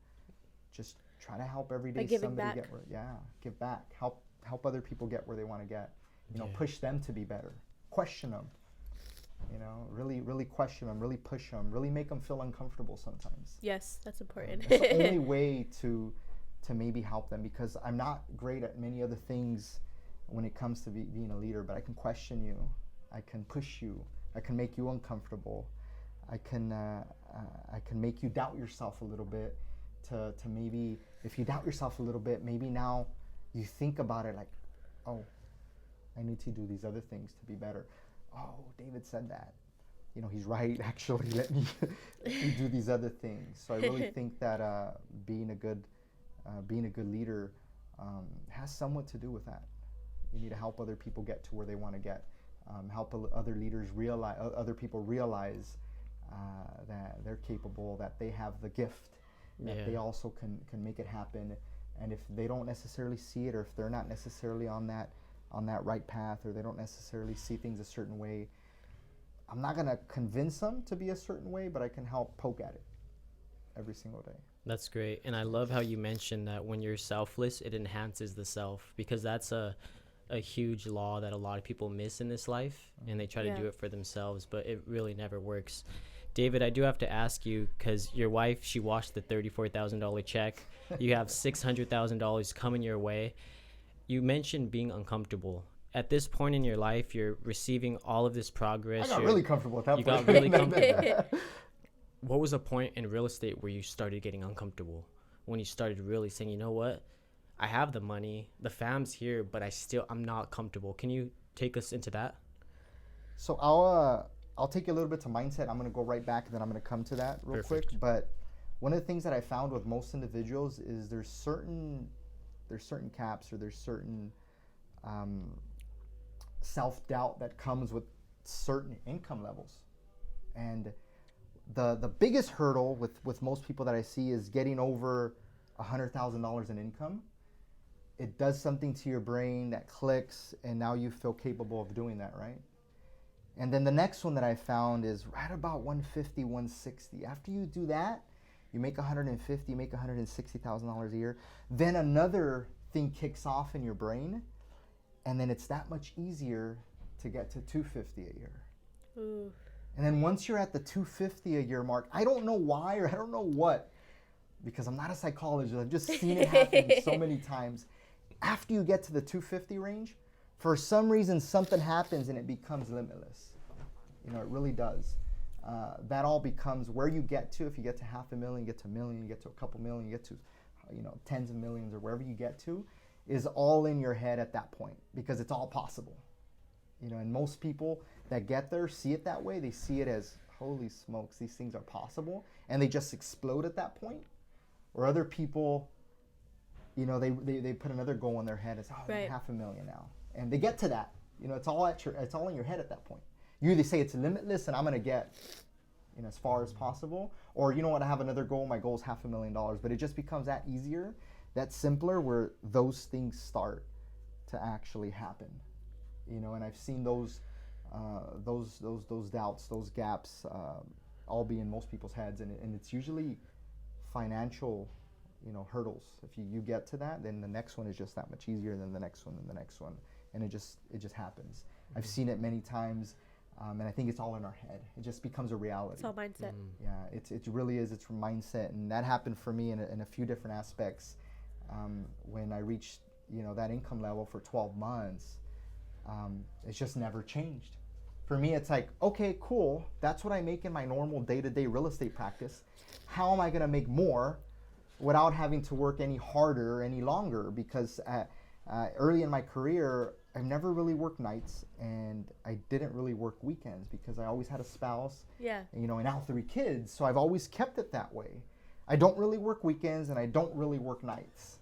Just try to help every day somebody get where, give back, help other people get where they want to get. Push them to be better. Question them. Really question them, really push them, really make them feel uncomfortable sometimes. Yes, that's important. That's the only way to maybe help them, because I'm not great at many other things when it comes to being a leader, but I can question you, I can push you, I can make you uncomfortable, I can make you doubt yourself a little bit, to maybe, if you doubt yourself a little bit, maybe now you think about it like, oh, I need to do these other things to be better. Oh, David said that. he's right, actually, let me do these other things. So I really think that being a good leader has somewhat to do with that. You need to help other people get to where they want to get. Help other people realize that they're capable, that they have the gift, that they also can make it happen. And if they don't necessarily see it, or if they're not necessarily on that right path, or they don't necessarily see things a certain way, I'm not going to convince them to be a certain way, but I can help poke at it every single day. That's great. And I love how you mentioned that when you're selfless, it enhances the self, because that's a huge law that a lot of people miss in this life, and they try to do it for themselves, but it really never works. David, I do have to ask you, because your wife, she washed the $34,000 check. You have $600,000 coming your way. You mentioned being uncomfortable. At this point in your life, you're receiving all of this progress. I got really comfortable at that point. You got really comfortable. What was a point in real estate where you started getting uncomfortable? When you started really saying, you know what? I have the money, the fam's here, but I'm not comfortable. Can you take us into that? So I'll take you a little bit to mindset. I'm going to go right back, and then I'm going to come to that real quick. But one of the things that I found with most individuals is there's certain caps, or there's certain self-doubt that comes with certain income levels. And the biggest hurdle with most people that I see is getting over $100,000 in income. It does something to your brain that clicks, and now you feel capable of doing that, right? And then the next one that I found is right about 150, 160. After you do that, you make 150, make $160,000 a year. Then another thing kicks off in your brain, and then it's that much easier to get to 250 a year. Ooh. And then once you're at the 250 a year mark, I don't know why, or I don't know what, because I'm not a psychologist. I've just seen it happen so many times. After you get to the 250 range, for some reason, something happens and it becomes limitless. It really does. That all becomes where you get to. If you get to $500,000, you get to $1 million, you get to a couple million, you get to tens of millions, or wherever you get to, is all in your head at that point, because it's all possible. And most people that get there see it that way. They see it as, holy smokes, these things are possible, and they just explode at that point. Or other people, they put another goal in their head as, right, $500,000 now, and they get to that. It's all in your head at that point. You either say it's limitless and I'm gonna get, as far as possible, or you know what, I have another goal. My goal is $500,000, but it just becomes that easier, that simpler, where those things start to actually happen. And I've seen those doubts, those gaps, all be in most people's heads, and it's usually financial, hurdles. If you get to that, then the next one is just that much easier than the next one and the next one, and it just happens. Mm-hmm. I've seen it many times, and I think it's all in our head. It just becomes a reality. It's all mindset. Mm-hmm. Yeah, it really is. It's from mindset, and that happened for me in a few different aspects. When I reached that income level for 12 months, it's just never changed. For me, it's like, okay, cool. That's what I make in my normal day-to-day real estate practice. How am I going to make more without having to work any harder, any longer? Because early in my career, I've never really worked nights, and I didn't really work weekends because I always had a spouse, and now 3 kids. So I've always kept it that way. I don't really work weekends, and I don't really work nights,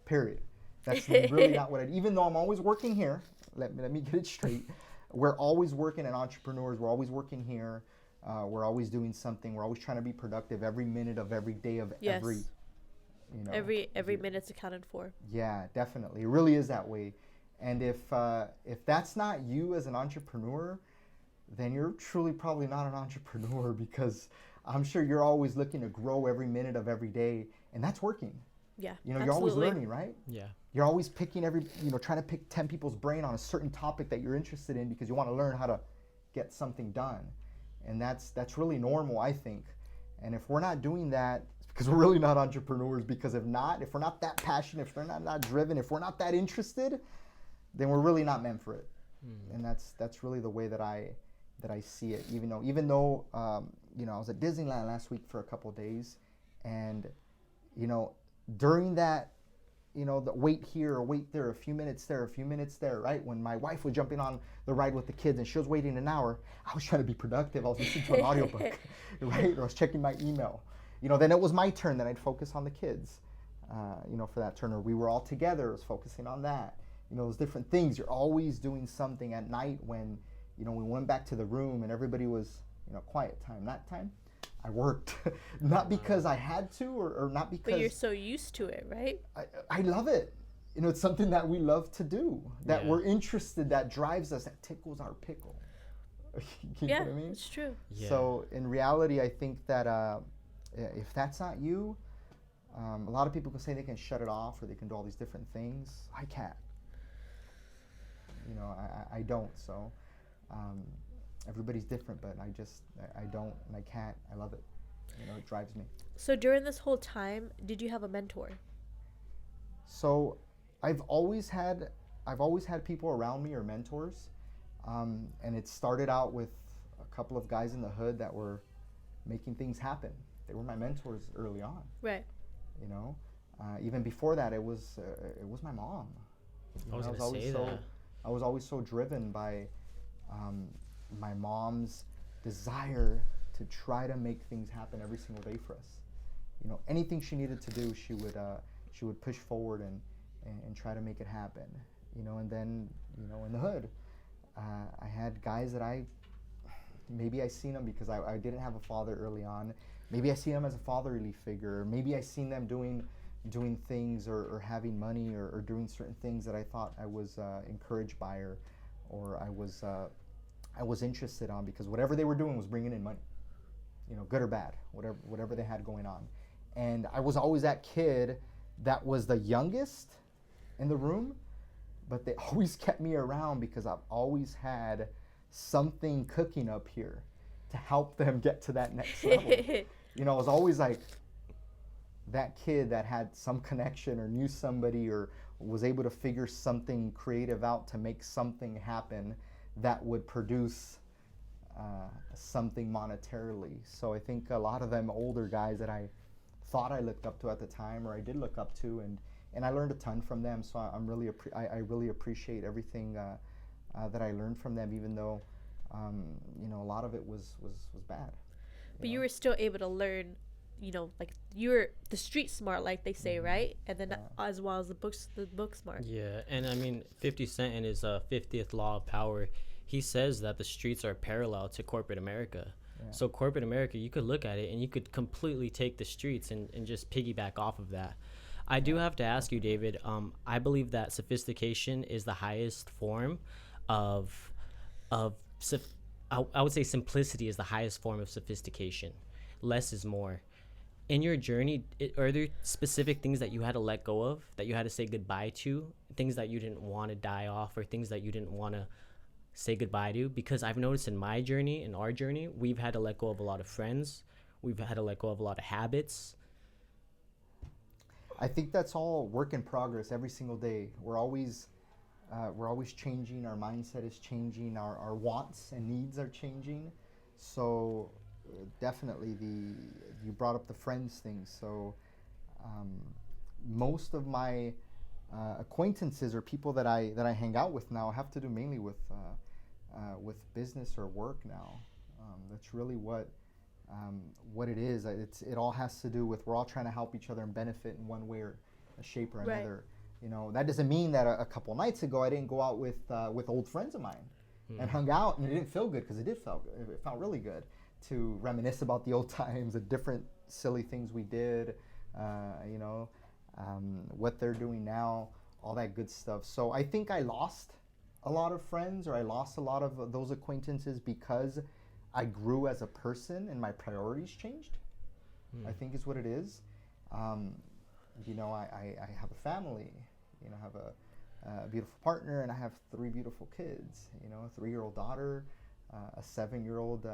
period. That's really not what even though I'm always working here, let me get it straight. We're always working as entrepreneurs. We're always working here. We're always doing something. We're always trying to be productive every minute of every day of every minute's accounted for. Yeah, definitely. It really is that way. And if that's not you as an entrepreneur, then you're truly probably not an entrepreneur, because I'm sure you're always looking to grow every minute of every day, and that's working. Yeah, you're always learning, right? Yeah. You're always picking trying to pick 10 people's brain on a certain topic that you're interested in, because you want to learn how to get something done. And that's really normal, I think. And if we're not doing that, it's because we're really not entrepreneurs. Because if we're not that passionate, if we're not driven, if we're not that interested, then we're really not meant for it. Mm. And that's really the way that I see it. Even though I was at Disneyland last week for a couple of days, and during that wait here or wait there, a few minutes there, right? When my wife was jumping on the ride with the kids and she was waiting an hour, I was trying to be productive. I was listening to an audiobook, right? Or I was checking my email. Then it was my turn. Then I'd focus on the kids, for that turn. Or we were all together. I was focusing on that. Those different things. You're always doing something at night when, we went back to the room and everybody was, quiet time. That time, I worked. Not because I had to or not because... But you're so used to it, right? I love it. It's something that we love to do, that we're interested, that drives us, that tickles our pickle. You know what I mean? It's true. Yeah. So in reality, I think that if that's not you, a lot of people can say they can shut it off or they can do all these different things. I can't. I don't. So everybody's different, but I don't and I can't. I love it. It drives me. So during this whole time, did you have a mentor? So I've always had people around me or mentors, and it started out with a couple of guys in the hood that were making things happen. They were my mentors early on. Right. Even before that, it was my mom. I was gonna say that. I was always so driven by my mom's desire to try to make things happen every single day for us. Anything she needed to do, she would push forward and try to make it happen. And then in the hood, I had guys that maybe I seen them because I didn't have a father early on. Maybe I seen them as a fatherly figure. Maybe I seen them doing things or having money or doing certain things that I thought I was encouraged by or I was interested on, because whatever they were doing was bringing in money, good or bad, whatever they had going on. And I was always that kid that was the youngest in the room, but they always kept me around because I've always had something cooking up here to help them get to that next level. I was always like that kid that had some connection or knew somebody or was able to figure something creative out to make something happen that would produce something monetarily. So I think a lot of them older guys that I thought I looked up to at the time, or I did look up to, and I learned a ton from them. So I really appreciate everything that I learned from them, even though a lot of it was bad. But you were still able to learn, like you're the street smart, like they say, right? And then as well as the book smart. Yeah, and I mean, 50 Cent in his 50th Law of Power, he says that the streets are parallel to corporate America. Yeah. So corporate America, you could look at it and you could completely take the streets and just piggyback off of that. I do have to ask you, David, I believe that sophistication is the highest form of I would say simplicity is the highest form of sophistication. Less is more. In your journey, are there specific things that you had to let go of, that you had to say goodbye to, things that you didn't want to die off, or things that you didn't want to say goodbye to? Because I've noticed in my journey, in our journey, we've had to let go of a lot of friends. We've had to let go of a lot of habits. I think that's all work in progress every single day. We're always changing. Our mindset is changing. Our wants and needs are changing. So definitely you brought up the friends thing. So most of my acquaintances or people that I hang out with now have to do mainly with business or work now. That's really what it is. It all has to do with, we're all trying to help each other and benefit in one way or a shape or another. That doesn't mean that a couple nights ago I didn't go out with old friends of mine and hung out, and it didn't feel good, because it felt really good to reminisce about the old times, the different silly things we did, what they're doing now, all that good stuff. So I think I lost a lot of friends, or I lost a lot of those acquaintances because I grew as a person and my priorities changed. I think is what it is. I have a family, I have a beautiful partner, and I have 3 beautiful kids, a 3-year-old daughter, a 7-year-old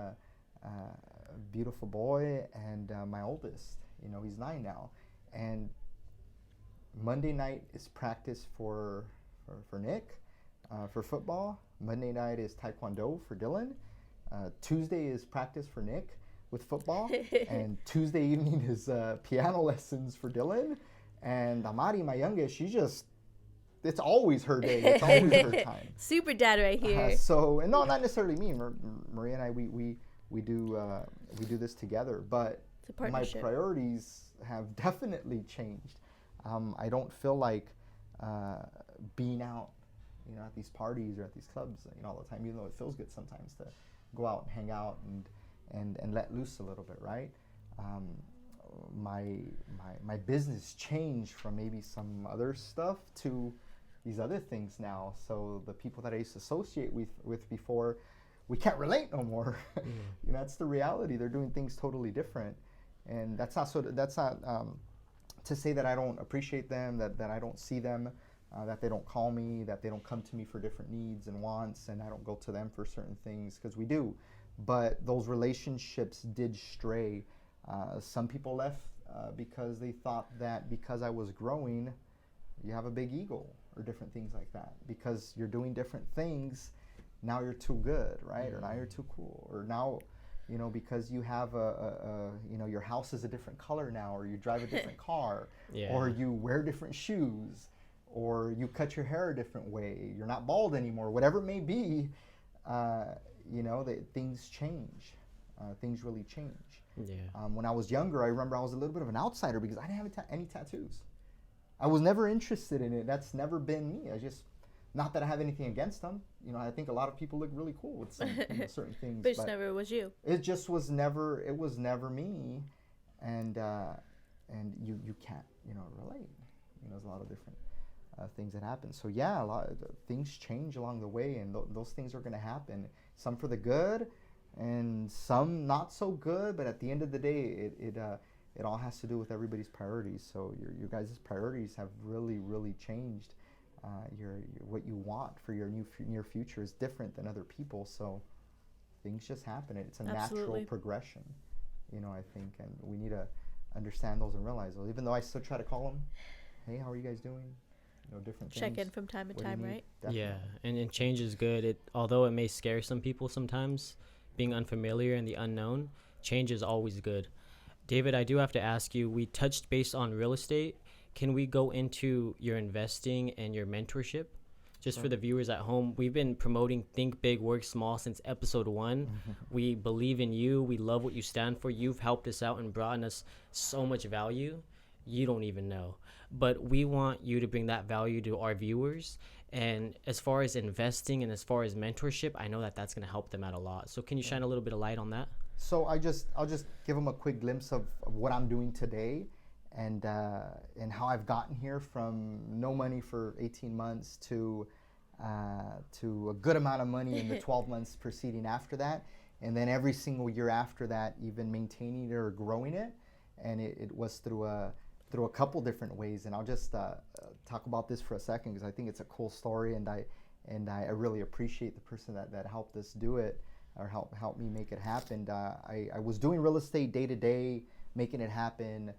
beautiful boy, and my oldest, he's 9 now. And Monday night is practice for Nick, for football. Monday night is Taekwondo for Dylan. Tuesday is practice for Nick with football. And Tuesday evening is piano lessons for Dylan. And Amari, my youngest, it's always her day. It's always her time. Super dad right here. So, and no, not necessarily me. Maria and I, we do this together. But my priorities have definitely changed. I don't feel like being out, at these parties or at these clubs, all the time. Even though it feels good sometimes to go out and hang out and let loose a little bit, right? My business changed from maybe some other stuff to these other things now. So the people that I used to associate with before, we can't relate no more. That's the reality. They're doing things totally different, and that's not to say that I don't appreciate them, that I don't see them, that they don't call me, that they don't come to me for different needs and wants, and I don't go to them for certain things, because we do. But those relationships did stray. Some people left because they thought that because I was growing, you have a big ego or different things like that. Because you're doing different things, now you're too good, right? Or now you're too cool. Or now, because you have your house is a different color now, or you drive a different car, or you wear different shoes, or you cut your hair a different way, you're not bald anymore, whatever it may be, things change. Things really change. When I was younger, I remember I was a little bit of an outsider because I didn't have any tattoos. I was never interested in it. That's never been me. Not that I have anything against them. I think a lot of people look really cool with some certain things. But it never was you. It just was never. It was never me, and you can't relate. There's a lot of different things that happen. So a lot of things change along the way, and those things are going to happen. Some for the good, and some not so good. But at the end of the day, it all has to do with everybody's priorities. So your guys' priorities have really, really changed. What you want for your near future is different than other people. So things just happen. It's a natural progression, I think, and we need to understand those and realize those. Even though I still try to call them, hey, how are you guys doing? Different things. Check in from time to time, right? Definitely. Yeah, and change is good. Although it may scare some people sometimes, being unfamiliar and the unknown, change is always good. David, I do have to ask you, we touched base on real estate. Can we go into your investing and your mentorship? Just for the viewers at home, we've been promoting Think Big, Work Small since episode 1. We believe in you. We love what you stand for. You've helped us out and brought us so much value. You don't even know. But we want you to bring that value to our viewers. And as far as investing and as far as mentorship, I know that that's going to help them out a lot. So can you shine a little bit of light on that? So I'll just give them a quick glimpse of what I'm doing today, and how I've gotten here from no money for 18 months to a good amount of money in the 12 months preceding after that, and then every single year after that, even maintaining it or growing it. And it was through a couple different ways. And I'll just talk about this for a second, because I think it's a cool story, and I really appreciate the person that helped us do it, or help me make it happen. I was doing real estate day to day, making it happen,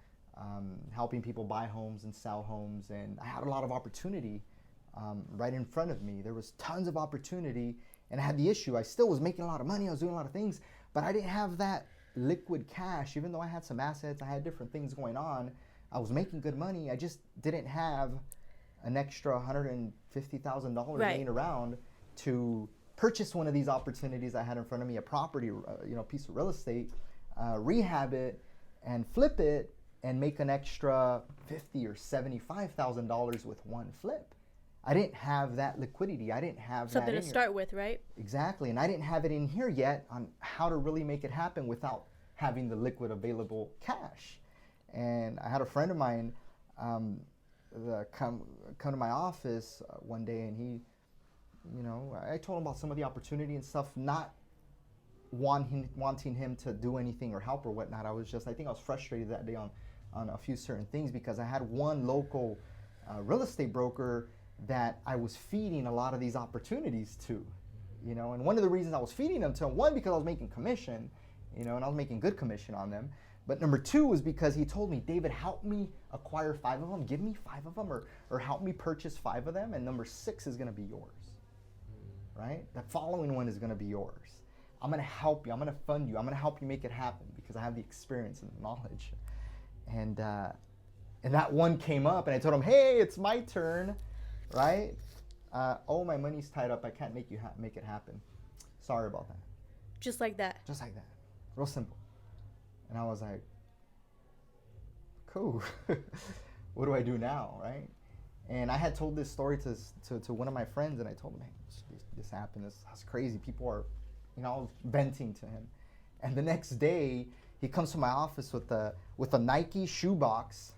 helping people buy homes and sell homes, and I had a lot of opportunity right in front of me. There was tons of opportunity, and I had the issue. I still was making a lot of money. I was doing a lot of things, but I didn't have that liquid cash. Even though I had some assets, I had different things going on, I was making good money. I just didn't have an extra $150,000 laying around to purchase one of these opportunities I had in front of me, a property, piece of real estate, rehab it and flip it and make an extra $50,000 or $75,000 with one flip. I didn't have that liquidity. I didn't have something that to start with, right? Exactly, and I didn't have it in here yet on how to really make it happen without having the liquid available cash. And I had a friend of mine come to my office one day, and he, I told him about some of the opportunity and stuff, not wanting him to do anything or help or whatnot. I think I was frustrated that day on a few certain things, because I had one local real estate broker that I was feeding a lot of these opportunities to, and one of the reasons I was feeding them to him, one, because I was making commission, and I was making good commission on them. But number 2 was because he told me, David, help me acquire 5 of them, give me 5 of them, or help me purchase 5 of them, and number 6 is gonna be yours, right? The following one is gonna be yours. I'm gonna help you, I'm gonna fund you, I'm gonna help you make it happen, because I have the experience and the knowledge. And And that one came up, and I told him, hey, it's my turn, right? Oh, my money's tied up. I can't make it happen. Sorry about that. Just like that. Just like that. Real simple. And I was like, cool. What do I do now, right? And I had told this story to one of my friends, and I told him, hey, this happened. That's crazy. People are, I was venting to him. And the next day, he comes to my office with a Nike shoebox,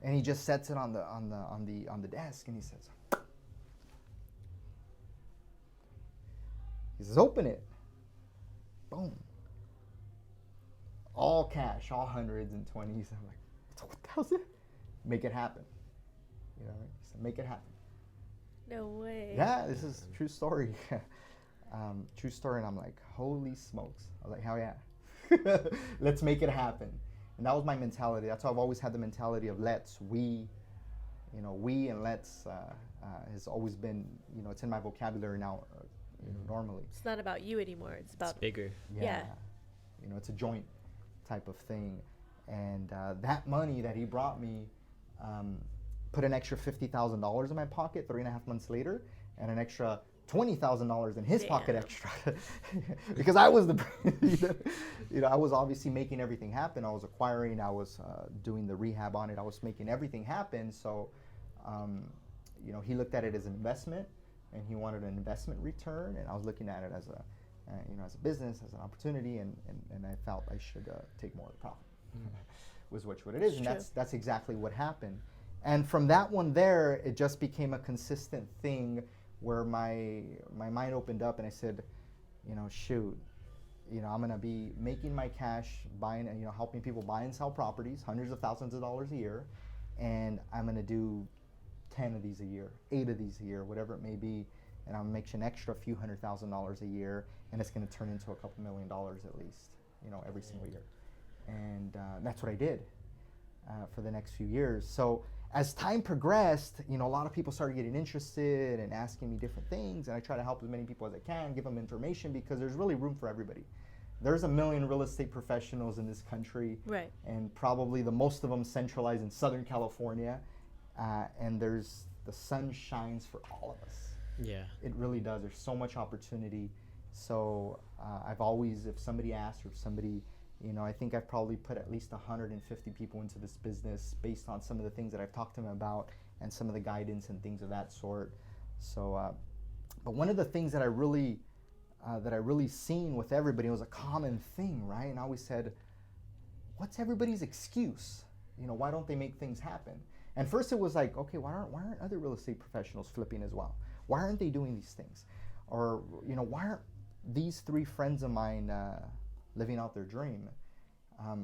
and he just sets it on the desk, and he says, open it. Boom. All cash, all hundreds and 20s. I'm like, what the hell's it? Make it happen. He said, make it happen. No way. Yeah, this is true story. True story. And I'm like, holy smokes. I was like, hell yeah. Let's make it happen. And that was my mentality. That's how I've always had the mentality of we and let's has always been, it's in my vocabulary now, normally. It's not about you anymore. It's bigger. Yeah. It's a joint type of thing. And that money that he brought me put an extra $50,000 in my pocket 3.5 months later, and an extra $20,000 in his pocket extra. Because I was I was obviously making everything happen. I was acquiring, I was doing the rehab on it, I was making everything happen. So he looked at it as an investment, and he wanted an investment return, and I was looking at it as a business, as an opportunity, and I felt I should take more of the profit. Was what it is, and that's exactly what happened. And from that one there, it just became a consistent thing where my mind opened up, and I said, shoot, I'm gonna be making my cash, buying, helping people buy and sell properties, hundreds of thousands of dollars a year, and I'm gonna do 10 of these a year, 8 of these a year, whatever it may be, and I'll make an extra few $100,000 a year, and it's gonna turn into a couple $1 million at least, every single year. And that's what I did for the next few years. So as time progressed, a lot of people started getting interested and asking me different things, and I try to help as many people as I can, give them information, because there's really room for everybody. There's 1 million real estate professionals in this country, right? And probably the most of them centralized in Southern California, and the sun shines for all of us. Yeah, it really does. There's so much opportunity. So I've always, if somebody asks, or if somebody, I think I've probably put at least 150 people into this business based on some of the things that I've talked to them about and some of the guidance and things of that sort. So, but one of the things that I really seen with everybody, it was a common thing, right? And I always said, what's everybody's excuse? Why don't they make things happen? And first it was like, okay, why aren't other real estate professionals flipping as well? Why aren't they doing these things? Or, why aren't these 3 friends of mine living out their dream?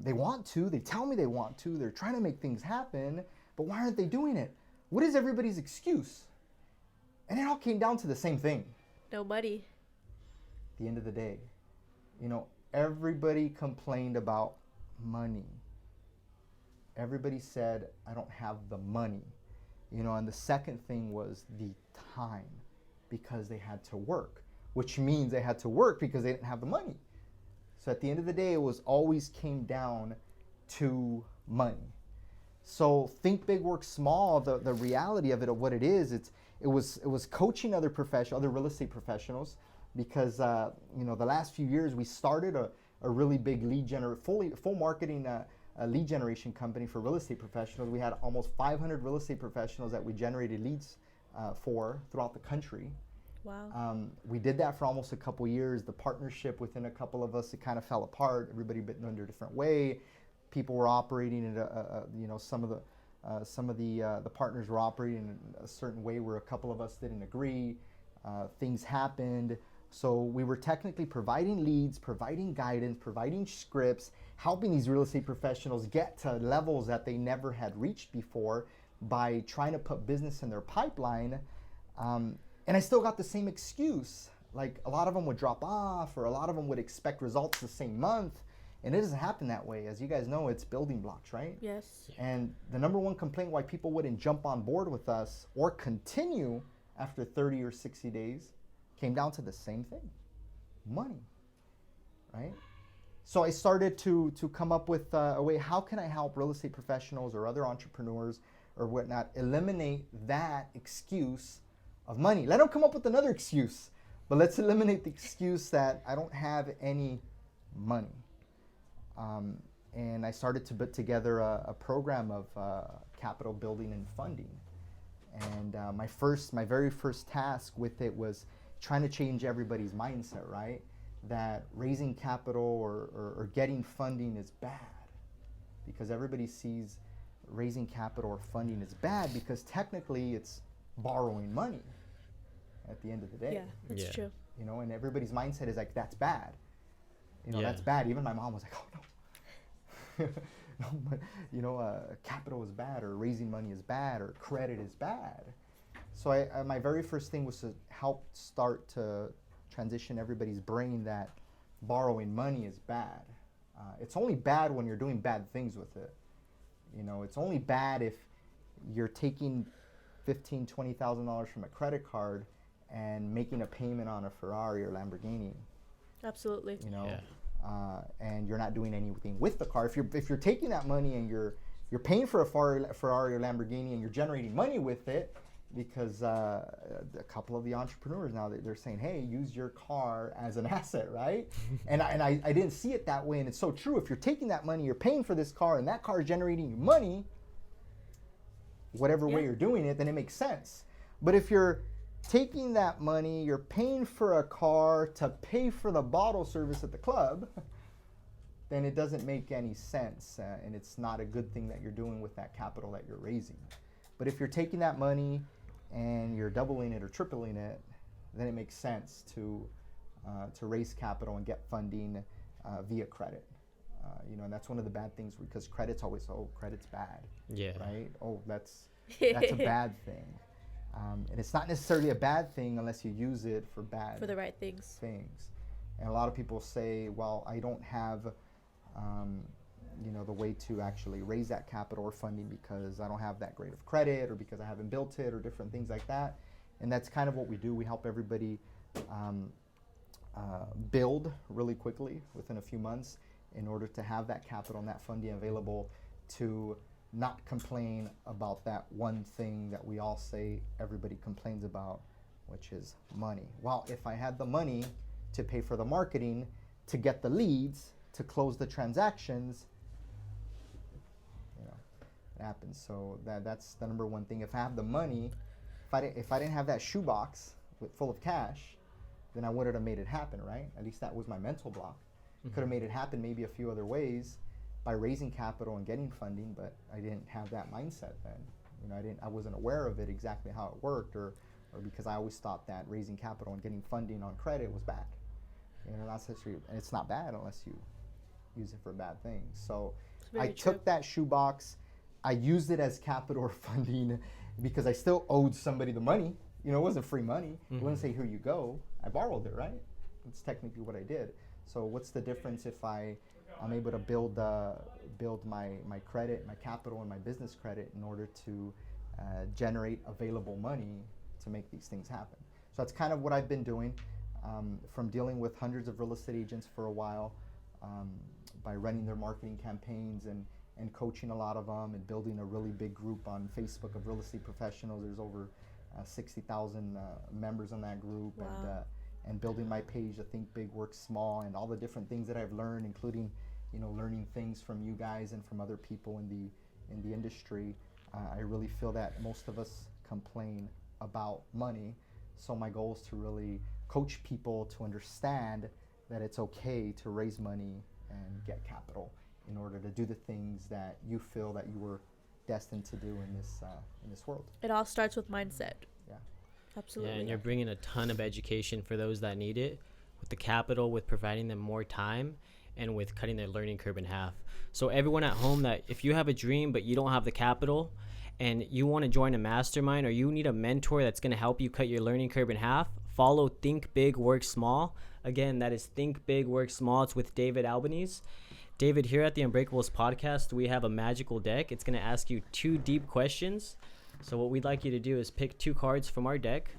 They want to, they tell me they want to, they're trying to make things happen, but why aren't they doing it? What is everybody's excuse? And it all came down to the same thing. Nobody. At the end of the day, everybody complained about money. Everybody said, I don't have the money. And the second thing was the time, because they had to work, which means they had to work because they didn't have the money. So at the end of the day, it was always came down to money. So think big, work small. The reality of it, of what it is, it was coaching other real estate professionals, because the last few years we started a really big full marketing lead generation company for real estate professionals. We had almost 500 real estate professionals that we generated leads for throughout the country. Wow. We did that for almost a couple years. The partnership within a couple of us, it kind of fell apart. Everybody bit under a different way. People were operating in some of the partners were operating in a certain way where a couple of us didn't agree. Things happened. So we were technically providing leads, providing guidance, providing scripts, helping these real estate professionals get to levels that they never had reached before by trying to put business in their pipeline. And I still got the same excuse. Like, a lot of them would drop off, or a lot of them would expect results the same month. And it doesn't happen that way. As you guys know, it's building blocks, right? Yes. And the number one complaint why people wouldn't jump on board with us or continue after 30 or 60 days came down to the same thing: money, right? So I started to come up with a way, how can I help real estate professionals or other entrepreneurs or whatnot eliminate that excuse of money? Let them come up with another excuse, but let's eliminate the excuse that I don't have any money. And I started to put together a program of capital building and funding. And my very first task with it was trying to change everybody's mindset, right? That raising capital or getting funding is bad, because everybody sees raising capital or funding is bad because technically it's borrowing money at the end of the day. Yeah, that's true. You know, and everybody's mindset is like, that's bad. You know, Yeah. that's bad. Even my mom was like, oh no. No, but, you know, capital is bad, or raising money is bad, or credit is bad. So my very first thing was to help start to transition everybody's brain that borrowing money is bad. It's only bad when you're doing bad things with it. You know, it's only bad if you're taking $15,000, $20,000 from a credit card and making a payment on a Ferrari or Lamborghini. Absolutely. You know, Yeah. and you're not doing anything with the car. If you're taking that money and you're paying for a Ferrari or Lamborghini and you're generating money with it, because a couple of the entrepreneurs now, they're saying, hey, use your car as an asset, right? and I didn't see it that way, and it's so true. If you're taking that money, you're paying for this car, and that car is generating you money, whatever way you're doing it, then it makes sense. But if you're taking that money, you're paying for a car to pay for the bottle service at the club, then it doesn't make any sense, and it's not a good thing that you're doing with that capital that you're raising. But if you're taking that money and you're doubling it or tripling it, then it makes sense to raise capital and get funding via credit. You know, and that's one of the bad things, because credit's always, oh, credit's bad, Yeah. right? Oh, that's a bad thing. And it's not necessarily a bad thing unless you use it for the right things. And a lot of people say, well, I don't have you know, the way to actually raise that capital or funding because I don't have that great of credit, or because I haven't built it, or different things like that. And that's kind of what we do. We help everybody build really quickly within a few months in order to have that capital and that funding available to not complain about that one thing that we all say everybody complains about, which is money. Well, if I had the money to pay for the marketing, to get the leads, to close the transactions, you know, it happens. So that's the number one thing. If I have the money, if I didn't have that shoebox full of cash, then I wouldn't have made it happen, right? At least that was my mental block. Mm-hmm. Could have made it happen maybe a few other ways by raising capital and getting funding, but I didn't have that mindset then. You know, I wasn't aware of it exactly how it worked, or because I always thought that raising capital and getting funding on credit was bad. You know, that's history, and it's not bad unless you use it for bad things. So I took that shoebox, I used it as capital or funding because I still owed somebody the money. You know, it wasn't free money. Mm-hmm. It wouldn't say, here you go. I borrowed it, right? That's technically what I did. So what's the difference if I'm able to build my credit, my capital, and my business credit in order to generate available money to make these things happen? So that's kind of what I've been doing, from dealing with hundreds of real estate agents for a while, by running their marketing campaigns and coaching a lot of them, and building a really big group on Facebook of real estate professionals. There's over 60,000 members on that group. Wow. And building my page, to Think Big, Work Small, and all the different things that I've learned, including, you know, learning things from you guys and from other people in the industry. I really feel that most of us complain about money. So my goal is to really coach people to understand that it's okay to raise money and get capital in order to do the things that you feel that you were destined to do in this world. It all starts with mindset. Yeah. Absolutely. Yeah, and you're bringing a ton of education for those that need it, with the capital, with providing them more time, and with cutting their learning curve in half. So everyone at home, that if you have a dream but you don't have the capital and you want to join a mastermind, or you need a mentor that's going to help you cut your learning curve in half, follow Think Big, Work Small. Again, that is Think Big, Work Small. It's with David Albanese. David, here at the Unbreakables podcast, we have a magical deck. It's going to ask you 2 deep questions. So what we'd like you to do is pick 2 cards from our deck.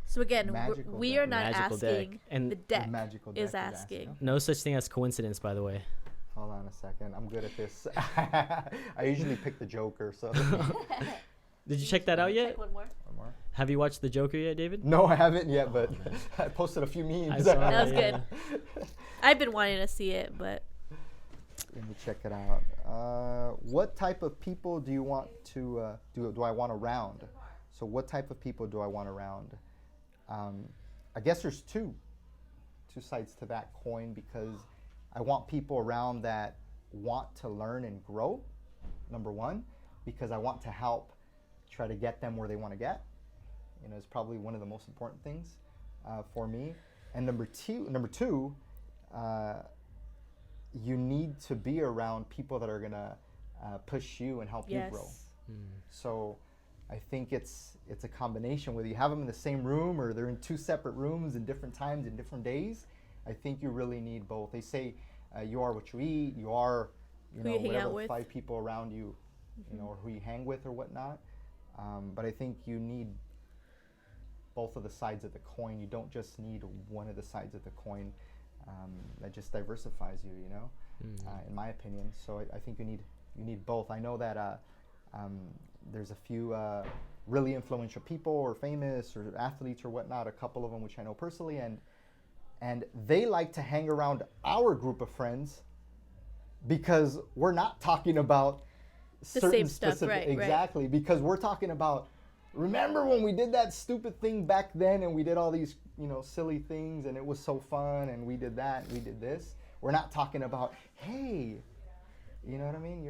So again, Magical we deck. are not Magical deck. asking. And the The deck magical deck is asking. no such thing as coincidence, by the way. Hold on a second. I'm good at this. I usually pick the Joker, so. Did you check that out yet? Check one more. One more. Have you watched The Joker yet, David? No, I haven't yet, but I posted a few memes. I saw That was yeah. good. I've been wanting to see it, but Let me check it out. What type of people do you want to do I want around? So what type of people do I want around? I guess there's two sides to that coin, because I want people around that want to learn and grow, number one, because I want to help try to get them where they want to get. You know, it's probably one of the most important things for me. And number two, you need to be around people that are gonna push you and help you grow. So I think it's a combination. Whether you have them in the same room or they're in two separate rooms in different times and different days, I think you really need both. They say you are what you eat. You are, Who you hang out whatever with. 5 people around you, you know, or who you hang with or whatnot. But I think you need both of the sides of the coin. You don't just need one of the sides of the coin. That just diversifies you, you know, in my opinion. So I think you need both. I know that there's a few really influential people or famous or athletes or whatnot, a couple of them which I know personally, and they like to hang around our group of friends because we're not talking about The certain same stuff, specific, right, exactly, because we're talking about, remember when we did that stupid thing back then and we did all these, you know, silly things and it was so fun and we did that and we did this. We're not talking about, hey, you know what I mean?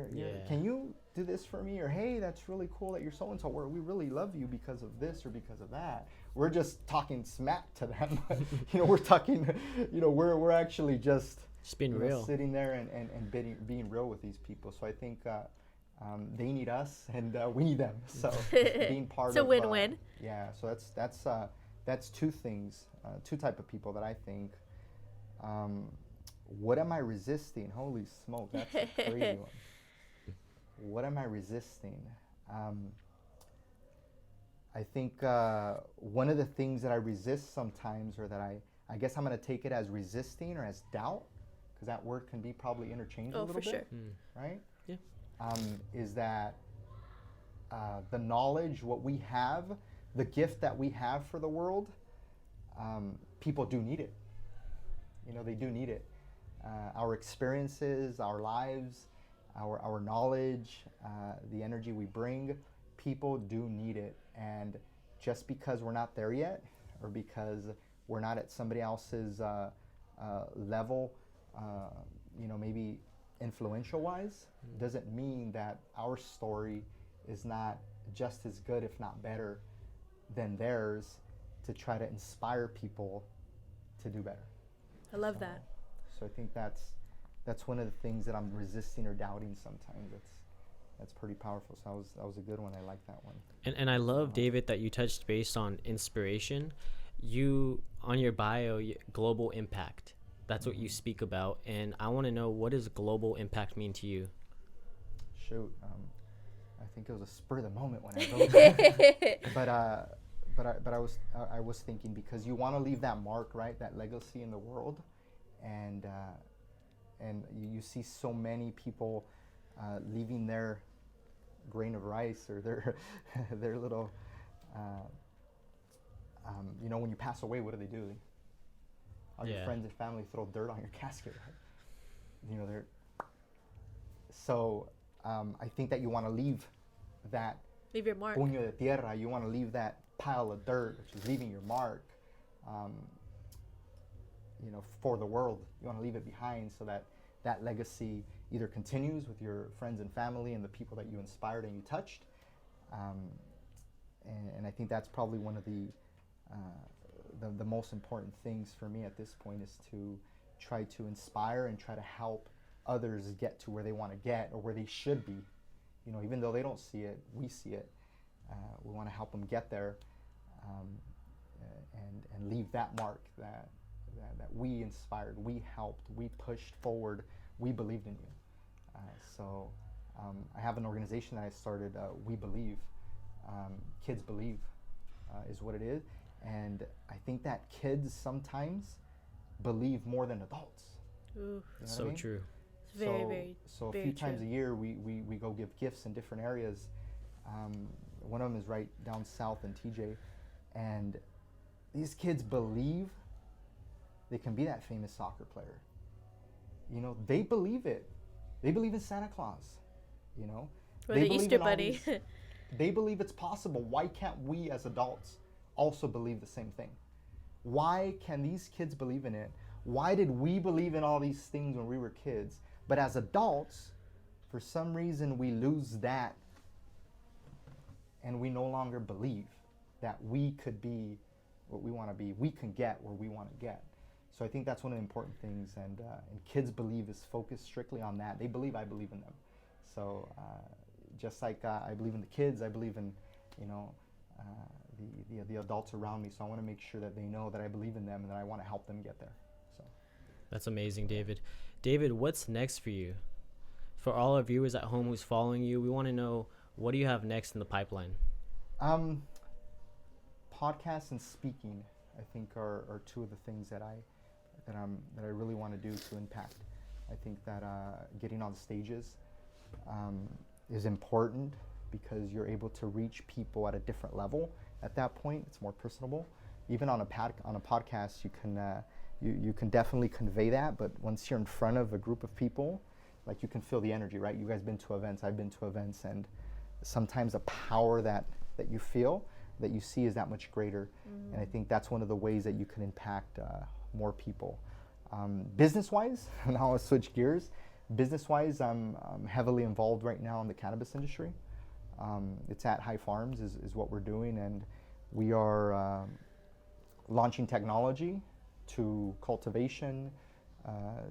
Can you do this for me? Or hey, that's really cool that you're so and so. We really love you because of this or because of that. We're just talking smack to them. You know, we're talking. You know, we're actually just being real, sitting there and being real with these people. So I think they need us and we need them. So being part it's a win-win. Yeah. So that's two things, two type of people that I think. What am I resisting? Holy smoke, that's a crazy one. What am I resisting? I think one of the things that I resist sometimes, or that I guess I'm going to take it as resisting or as doubt, because that word can be probably interchanged a little bit, sure. right? Yeah. Is that the knowledge, what we have, the gift that we have for the world, people do need it. You know, they do need it. Our experiences, our lives, our knowledge, the energy we bring, people do need it. And just because we're not there yet, or because we're not at somebody else's level, you know, maybe influential-wise, doesn't mean that our story is not just as good, if not better, than theirs, to try to inspire people to do better. I love that. So I think that's one of the things that I'm resisting or doubting sometimes. That's pretty powerful. So that was a good one. I like that one. And I love, David, that you touched base on inspiration. You, on your bio, global impact. That's what you speak about. And I want to know, what does global impact mean to you? Shoot, I think it was a spur of the moment when I wrote that. But I was thinking, because you want to leave that mark, right? That legacy in the world, and you see so many people leaving their grain of rice or their little, you know, when you pass away, what do? All your friends and family throw dirt on your casket, right? You know, so I think that you want to leave that. Leave your mark. Puño de tierra. You want to leave that pile of dirt, which is leaving your mark, you know, for the world. You want to leave it behind so that that legacy either continues with your friends and family and the people that you inspired and you touched. And I think that's probably one of the most important things for me at this point, is to try to inspire and try to help others get to where they want to get, or where they should be. You know, even though they don't see it, we see it. We want to help them get there, and leave that mark that we inspired, we helped, we pushed forward, we believed in you. So I have an organization that I started, We Believe. Kids Believe is what it is. And I think that kids sometimes believe more than adults. Ooh. You know So what I mean? true. So a very few times a true. year we go give gifts in different areas. One of them is right down south in TJ, and these kids believe they can be that famous soccer player. You know, they believe it. They believe in Santa Claus. You know, Or they the believe Easter in all Bunny. these- they believe it's possible. Why can't we as adults also believe the same thing? Why can these kids believe in it? Why did we believe in all these things when we were kids? But as adults, for some reason, we lose that and we no longer believe that we could be what we want to be. We can get where we want to get. So I think that's one of the important things. And kids believe is focused strictly on that. They believe I believe in them. So just like I believe in the kids, I believe in, you know, the adults around me. So I want to make sure that they know that I believe in them and that I want to help them get there. So That's amazing, David. David, what's next for you? For all our viewers at home who's following you, we want to know, what do you have next in the pipeline? Podcasts and speaking, I think, are two of the things that I really want to do to impact. I think that getting on stages is important because you're able to reach people at a different level. At that point, it's more personable. Even on a podcast, you can definitely convey that. But once you're in front of a group of people, like, you can feel the energy, right? You guys been to events, I've been to events, and sometimes the power that you feel, that you see, is that much greater. And I think that's one of the ways that you can impact more people. Business-wise, now I'll switch gears. Business-wise, I'm heavily involved right now in the cannabis industry. It's at High Farms is what we're doing, and we are launching technology to cultivation,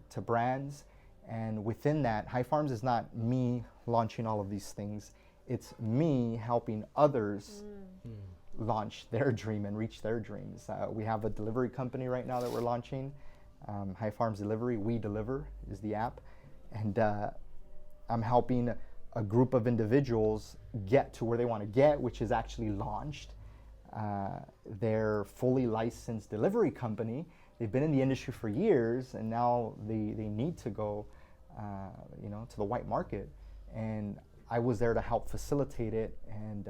to brands. And within that, High Farms is not me launching all of these things. It's me helping others launch their dream and reach their dreams. We have a delivery company right now that we're launching, High Farms Delivery. We Deliver is the app. And I'm helping a group of individuals get to where they want to get, which is actually launched their fully licensed delivery company. They've been in the industry for years, and now they need to go to the white market. And I was there to help facilitate it, and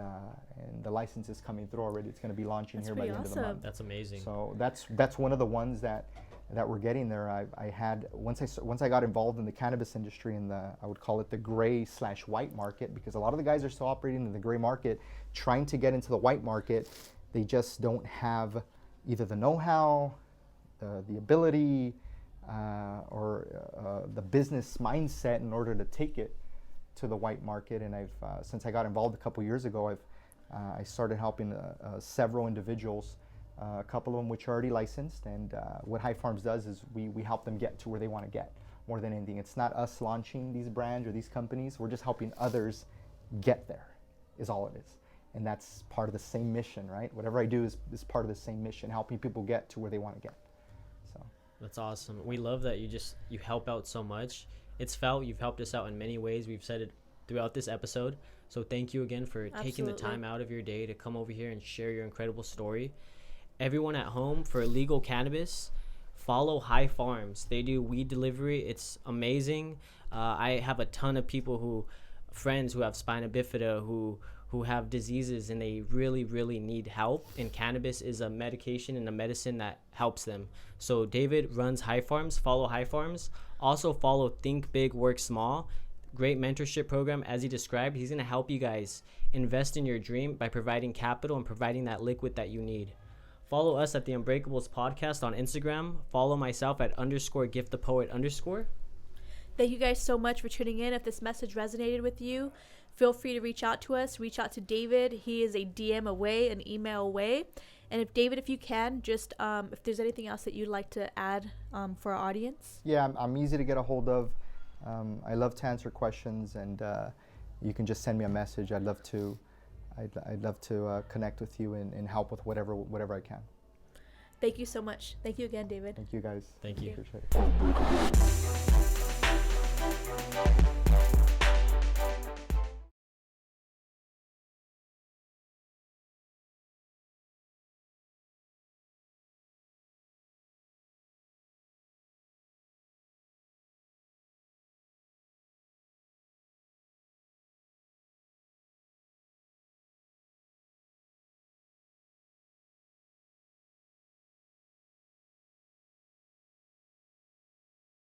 the license is coming through already. It's going to be launching here by the end of the month. That's amazing. So that's one of the ones that we're getting there. I had once I got involved in the cannabis industry, in I would call it the gray/white market, because a lot of the guys are still operating in the gray market, trying to get into the white market. They just don't have either the know-how, the ability, or the business mindset in order to take it to the white market. And I've since I got involved a couple years ago, I started helping several individuals, a couple of them which are already licensed. And what High Farms does is we help them get to where they want to get. More than anything, it's not us launching these brands or these companies. We're just helping others get there, is all it is. And that's part of the same mission, right? Whatever I do is part of the same mission, helping people get to where they want to get. So that's awesome. We love that you help out so much. It's felt you've helped us out in many ways. We've said it throughout this episode. So thank you again for taking the time out of your day to come over here and share your incredible story. Everyone at home, for legal cannabis, follow High Farms. They do weed delivery. It's amazing. I have a ton of friends who have spina bifida, who have diseases, and they really, really need help. And cannabis is a medication and a medicine that helps them. So David runs High Farms. Follow High Farms. Also follow Think Big, Work Small. Great mentorship program. As he described, he's going to help you guys invest in your dream by providing capital and providing that liquid that you need. Follow us at the Unbreakables podcast on Instagram. Follow myself at _giftthepoet_. Thank you guys so much for tuning in. If this message resonated with you, feel free to reach out to us. Reach out to David. He is a DM away, an email away. And if you can, just if there's anything else that you'd like to add for our audience. Yeah, I'm easy to get a hold of. I love to answer questions, and you can just send me a message. I'd love to connect with you and help with whatever I can. Thank you so much. Thank you again, David. Thank you, guys. Thank you. Appreciate it.